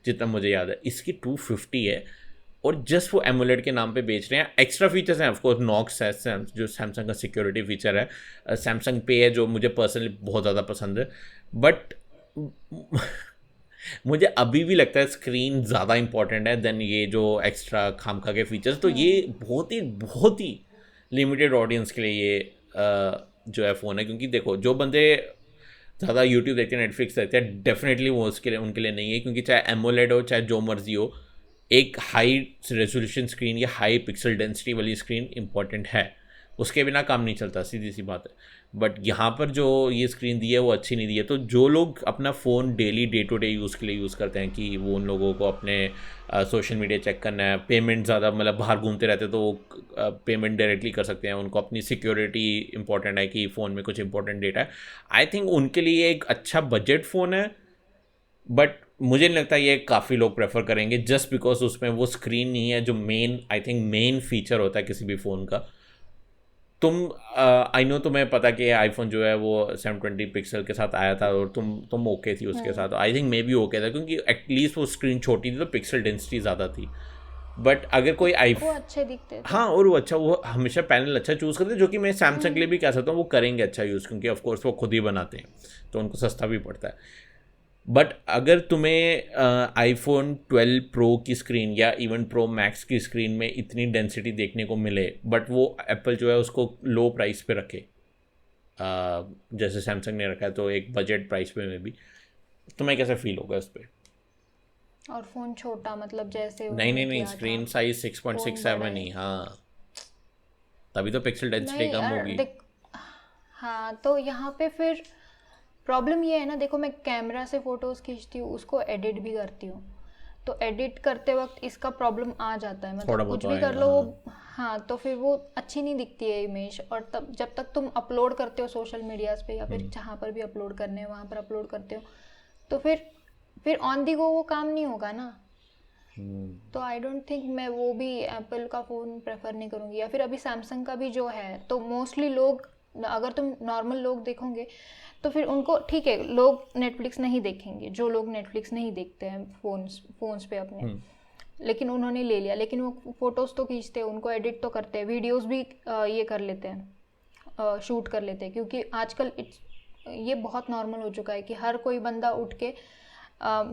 जितना मुझे याद है। इसकी 250 है और जस्ट वो एमुलेट के नाम पे बेच रहे हैं। एक्स्ट्रा फीचर्स हैं ऑफकोर्स, नॉक्स है जो सैमसंग का सिक्योरिटी फीचर है, सैमसंग पे है जो मुझे पर्सनली बहुत ज़्यादा पसंद है, बट मुझे अभी भी लगता है स्क्रीन ज़्यादा इंपॉर्टेंट है देन ये जो एक्स्ट्रा खामखा के फीचर्स। तो ये बहुत ही लिमिटेड ऑडियंस के लिए ये जो है फ़ोन है, क्योंकि देखो जो बंदे ज़्यादा यूट्यूब देखते हैं, नेटफ्लिक्स देखते हैं, डेफिनेटली वो उसके लिए उनके लिए नहीं है, क्योंकि चाहे एमोलेड हो चाहे जो मर्जी हो, एक हाई रेजोल्यूशन स्क्रीन या हाई पिक्सल डेंसिटी वाली स्क्रीन इंपॉर्टेंट है, उसके बिना काम नहीं चलता, सीधी सी बात है। बट यहाँ पर जो ये स्क्रीन दी है वो अच्छी नहीं दी है। तो जो लोग अपना phone daily day to day use के लिए यूज़ करते हैं, कि वो उन लोगों को अपने सोशल मीडिया चेक करना है, पेमेंट ज़्यादा मतलब बाहर घूमते रहते हैं तो वो पेमेंट डायरेक्टली कर सकते हैं, उनको अपनी सिक्योरिटी इंपॉर्टेंट है कि फ़ोन में कुछ इंपॉर्टेंट डेटा है, आई थिंक उनके लिए एक अच्छा बजट फ़ोन है। बट मुझे नहीं लगता ये काफ़ी लोग प्रेफर करेंगे जस्ट बिकॉज उसमें वो स्क्रीन नहीं है जो main, I think main feature होता है किसी भी फ़ोन का। तुम आई नो तुम्हें पता कि आईफोन जो है वो 720 पिक्सल के साथ आया था और तुम ओके थी उसके साथ, I think may be okay था, क्योंकि एटलीस्ट वो स्क्रीन छोटी थी तो पिक्सल डेंसिटी ज़्यादा थी। बट अगर कोई वो अच्छे दिखते थे। हाँ, और वो अच्छा, वो हमेशा पैनल अच्छा चूज़ करते हैं, जो कि मैं सैमसंग के लिए भी कह सकता हूँ वो करेंगे अच्छा यूज़, क्योंकि ऑफकोर्स वो खुद ही बनाते हैं तो उनको सस्ता भी पड़ता है। बट अगर तुम्हें आईफोन 12 प्रो की स्क्रीन या इवन प्रो मैक्स की स्क्रीन में इतनी डेंसिटी देखने को मिले, बट वो एप्पल जो है उसको लो प्राइस पे रखे, जैसे सैमसंग ने रखा है, तो एक बजट प्राइस पे में भी, तुम्हें कैसा फील होगा उस पर? और फ़ोन छोटा, मतलब जैसे नहीं, स्क्रीन साइज 6.67 ही, हाँ, तभी तो पिक्सल डेंसिटी कम होगी। हाँ, तो यहाँ पे फिर प्रॉब्लम ये है ना, देखो मैं कैमरा से फ़ोटोज़ खींचती हूँ, उसको एडिट भी करती हूँ, तो एडिट करते वक्त इसका प्रॉब्लम आ जाता है, मतलब कुछ भी कर लो वो, हाँ, तो फिर वो अच्छी नहीं दिखती है इमेज। और तब जब तक तुम अपलोड करते हो सोशल मीडियाज़ पे या फिर जहाँ पर भी अपलोड करने हैं वहाँ पर अपलोड करते हो, तो फिर ऑन दी गो वो काम नहीं होगा ना। तो आई डोंट थिंक मैं वो भी एप्पल का फ़ोन प्रेफर नहीं करूँगी, या फिर अभी सैमसंग का भी जो है, तो मोस्टली लोग, अगर तुम नॉर्मल लोग देखोगे तो फिर उनको ठीक है, लोग नेटफ्लिक्स नहीं देखेंगे, जो लोग नेटफ्लिक्स नहीं देखते हैं फ़ोन्स पे अपने, लेकिन उन्होंने ले लिया, लेकिन वो फ़ोटोज़ तो खींचते हैं, उनको एडिट तो करते हैं, वीडियोस भी ये कर लेते हैं, शूट कर लेते हैं, क्योंकि आजकल ये बहुत नॉर्मल हो चुका है कि हर कोई बंदा उठ के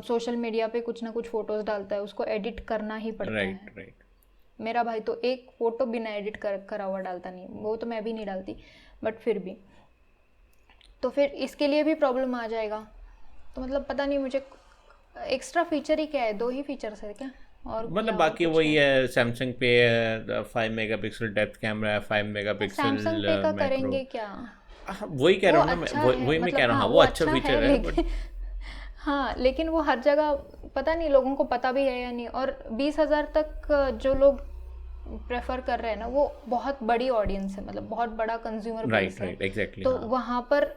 सोशल मीडिया पे कुछ ना कुछ फ़ोटोज़ डालता है, उसको एडिट करना ही पड़ता है। राइट। मेरा भाई तो एक फ़ोटो बिना एडिट करा हुआ डालता नहीं, वो तो मैं भी नहीं डालती, बट फिर भी, तो फिर इसके लिए भी प्रॉब्लम आ जाएगा। तो मतलब पता नहीं, मुझे एक्स्ट्रा फीचर ही क्या है, 2 ही फीचर्स है क्या, और मतलब बाकी वही है, सैमसंग पे 5 मेगापिक्सल डेप्थ कैमरा है, 5 मेगापिक्सल सैमसंग पे का मैक्रो, करेंगे क्या? वही कह रहा हूँ ना मैं, वही मैं कह रहा हूँ, हाँ, वो अच्छा फीचर है, बट हाँ, लेकिन वो हर जगह पता नहीं लोगों को पता भी है या नहीं। और 20,000 तक जो लोग प्रेफर कर रहे हैं ना, वो बहुत बड़ी ऑडियंस है, मतलब बहुत बड़ा कंज्यूमर बेस है। Right, exactly. तो वहाँ पर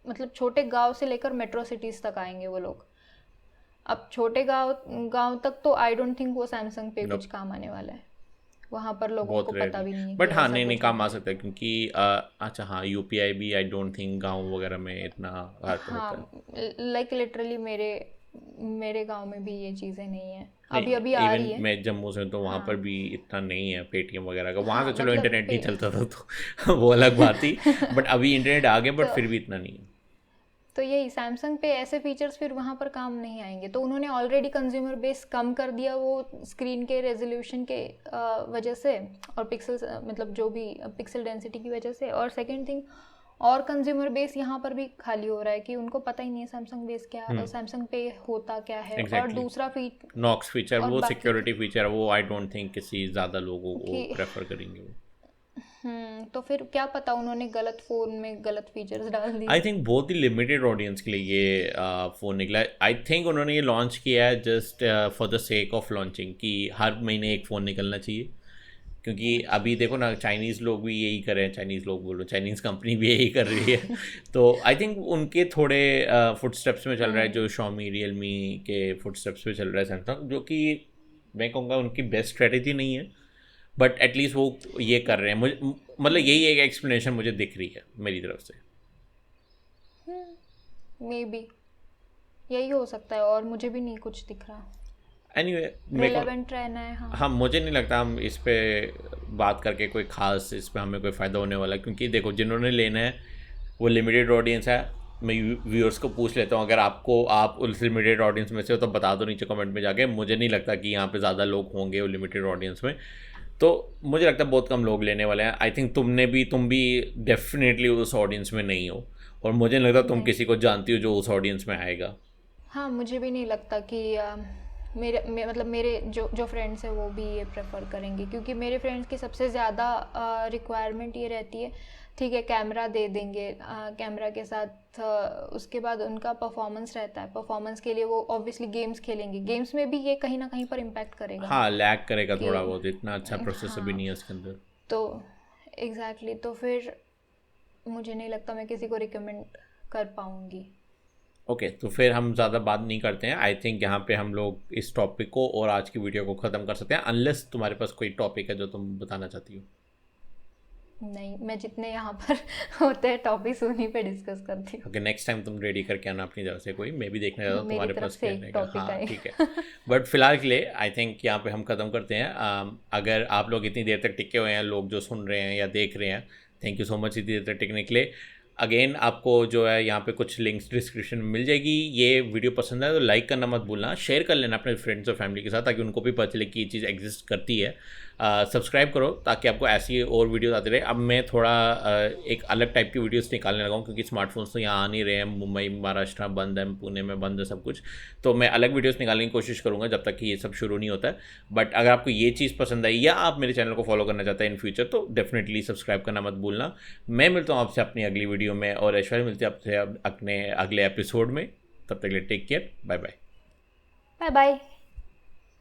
मतलब छोटे गांव से लेकर मेट्रो सिटीज़ तक आएंगे वो लोग। अब छोटे गांव तक तो आई डोंट थिंक वो सैमसंग पे कुछ काम आने वाला है, वहाँ पर लोगों को पता भी नहीं है। बट हाँ, नहीं काम आ सकता है, क्योंकि अच्छा हाँ, यूपीआई भी आई डोंट थिंक गांव वगैरह में इतना हाँ, लाइक लिटरली मेरे गांव में भी ये चीज़ें नहीं है, अभी आ रही है। मैं जम्मू से, तो वहाँ पर भी इतना नहीं है पेटीएम वगैरह का, वहाँ तो चलो इंटरनेट नहीं चलता था तो वो अलग बात थी, बट अभी इंटरनेट आ गया, बट फिर भी इतना नहीं है। तो यही सैमसंग पे ऐसे फीचर्स फिर वहाँ पर काम नहीं आएंगे, तो उन्होंने ऑलरेडी कंज्यूमर बेस कम कर दिया वो स्क्रीन के रेजोल्यूशन के वजह से, और पिक्सल मतलब जो भी पिक्सल डेंसिटी की वजह से। और सेकंड थिंग, और कंज्यूमर बेस यहाँ पर भी खाली हो रहा है कि उनको पता ही नहीं है सैमसंग बेस क्या, सैमसंग पे होता क्या है। और दूसरा नॉक्स फीचर, वो सिक्योरिटी फीचर, वो आई डोंट थिंक किसी ज़्यादा लोगों को प्रेफर करेंगे वो। तो फिर क्या पता उन्होंने गलत फ़ोन में गलत फीचर्स डाल दिए। आई थिंक बहुत ही लिमिटेड ऑडियंस के लिए ये फ़ोन निकला है। आई थिंक उन्होंने ये लॉन्च किया है just for the sake of launching, कि हर महीने एक फ़ोन निकलना चाहिए, क्योंकि अभी देखो ना, चाइनीज़ लोग भी यही कर रहे हैं, चाइनीज़ लोग बोल रहे हैं, चाइनीज़ कंपनी भी यही कर रही है तो आई थिंक उनके थोड़े फुटस्टेप्स में चल रहा है, जो Xiaomi रियलमी के फुटस्टेप्स में चल रहा है सैमसंग, जो कि मैं कहूँगा उनकी बेस्ट स्ट्रेटेजी नहीं है, बट एटलीस्ट वो ये कर रहे हैं। मुझे मतलब यही एक एक्सप्लेनेशन मुझे दिख रही है मेरी तरफ से। मे बी यही हो सकता है, और मुझे भी नहीं कुछ दिख रहा। एनीवे मेरे को रिलेवेंट रहना है, हाँ। हाँ, मुझे नहीं लगता हम इस पे बात करके कोई खास इस पे हमें कोई फ़ायदा होने वाला है, क्योंकि देखो जिन्होंने लेना है वो लिमिटेड ऑडियंस है। मैं व्यूअर्स को पूछ लेता हूँ, अगर आप उस लिमिटेड ऑडियंस में से हो तो बता दो नीचे कमेंट में जाके। मुझे नहीं लगता कि यहाँ पे ज़्यादा लोग होंगे वो लिमिटेड ऑडियंस में, तो मुझे लगता है बहुत कम लोग लेने वाले हैं। आई थिंक तुम भी डेफिनेटली उस ऑडियंस में नहीं हो, और मुझे नहीं लगता तुम नहीं, किसी को जानती हो जो उस ऑडियंस में आएगा। हाँ, मुझे भी नहीं लगता कि मतलब मेरे जो जो फ्रेंड्स हैं वो भी ये प्रेफर करेंगे, क्योंकि मेरे फ्रेंड्स की सबसे ज़्यादा रिक्वायरमेंट ये रहती है, ठीक है कैमरा दे देंगे, कैमरा के साथ उसके बाद उनका परफॉर्मेंस रहता है, परफॉर्मेंस के लिए वो ऑब्वियसली गेम्स खेलेंगे, गेम्स में भी ये कहीं ना कहीं पर इम्पैक्ट करेगा हाँ, लैग करेगा कि थोड़ा बहुत, इतना अच्छा प्रोसेसर भी हाँ, नहीं है इसके अंदर। तो एग्जैक्टली तो फिर मुझे नहीं लगता मैं किसी को रिकमेंड कर पाऊँगी। ओके, तो फिर हम ज़्यादा बात नहीं करते हैं। आई थिंक यहाँ पे हम लोग इस टॉपिक को और आज की वीडियो को ख़त्म कर सकते हैं, अनलेस तुम्हारे पास कोई टॉपिक है जो तुम बताना चाहती हो। नहीं, मैं जितने यहाँ पर होते हैं टॉपिक्स उन्हीं पे डिस्कस करती हूँ। ओके, नेक्स्ट टाइम तुम रेडी करके आना अपनी तरफ से कोई, मैं भी देखना चाहता हूँ मेरी तुम्हारे तरफ पास से क्या एक रहेगा। टॉपिक हाँ आए। ठीक है, बट फिलहाल के लिए आई थिंक यहाँ पे हम ख़त्म करते हैं। अगर आप लोग इतनी देर तक टिके हुए हैं, लोग जो सुन रहे हैं या देख रहे हैं, थैंक यू सो मच इतनी देर तक टिकने के लिए। अगेन आपको जो है यहाँ पे कुछ लिंक्स डिस्क्रिप्शन में मिल जाएगी। ये वीडियो पसंद है तो लाइक करना मत भूलना, शेयर कर लेना अपने फ्रेंड्स और फैमिली के साथ, ताकि उनको भी पता चले कि ये चीज़ एग्जिस्ट करती है। सब्सक्राइब करो ताकि आपको ऐसी और वीडियोस आती रहे। अब मैं थोड़ा एक अलग टाइप की वीडियोस निकालने लगा हूँ, क्योंकि स्मार्टफोन्स तो यहाँ आ नहीं रहे हैं, मुंबई महाराष्ट्र बंद है, पुणे में बंद है सब कुछ, तो मैं अलग वीडियोस निकालने की कोशिश करूँगा जब तक कि ये सब शुरू नहीं होता है। बट अगर आपको ये चीज़ पसंद आई या आप मेरे चैनल को फॉलो करना चाहते हैं इन फ्यूचर, तो डेफिनेटली सब्सक्राइब करना मत भूलना। मैं मिलता हूँ आपसे अपनी अगली वीडियो में, और ऐश्वर्या मिलती है आपसे अपने अगले एपिसोड में। तब तक के लिए take care, bye bye. Bye bye.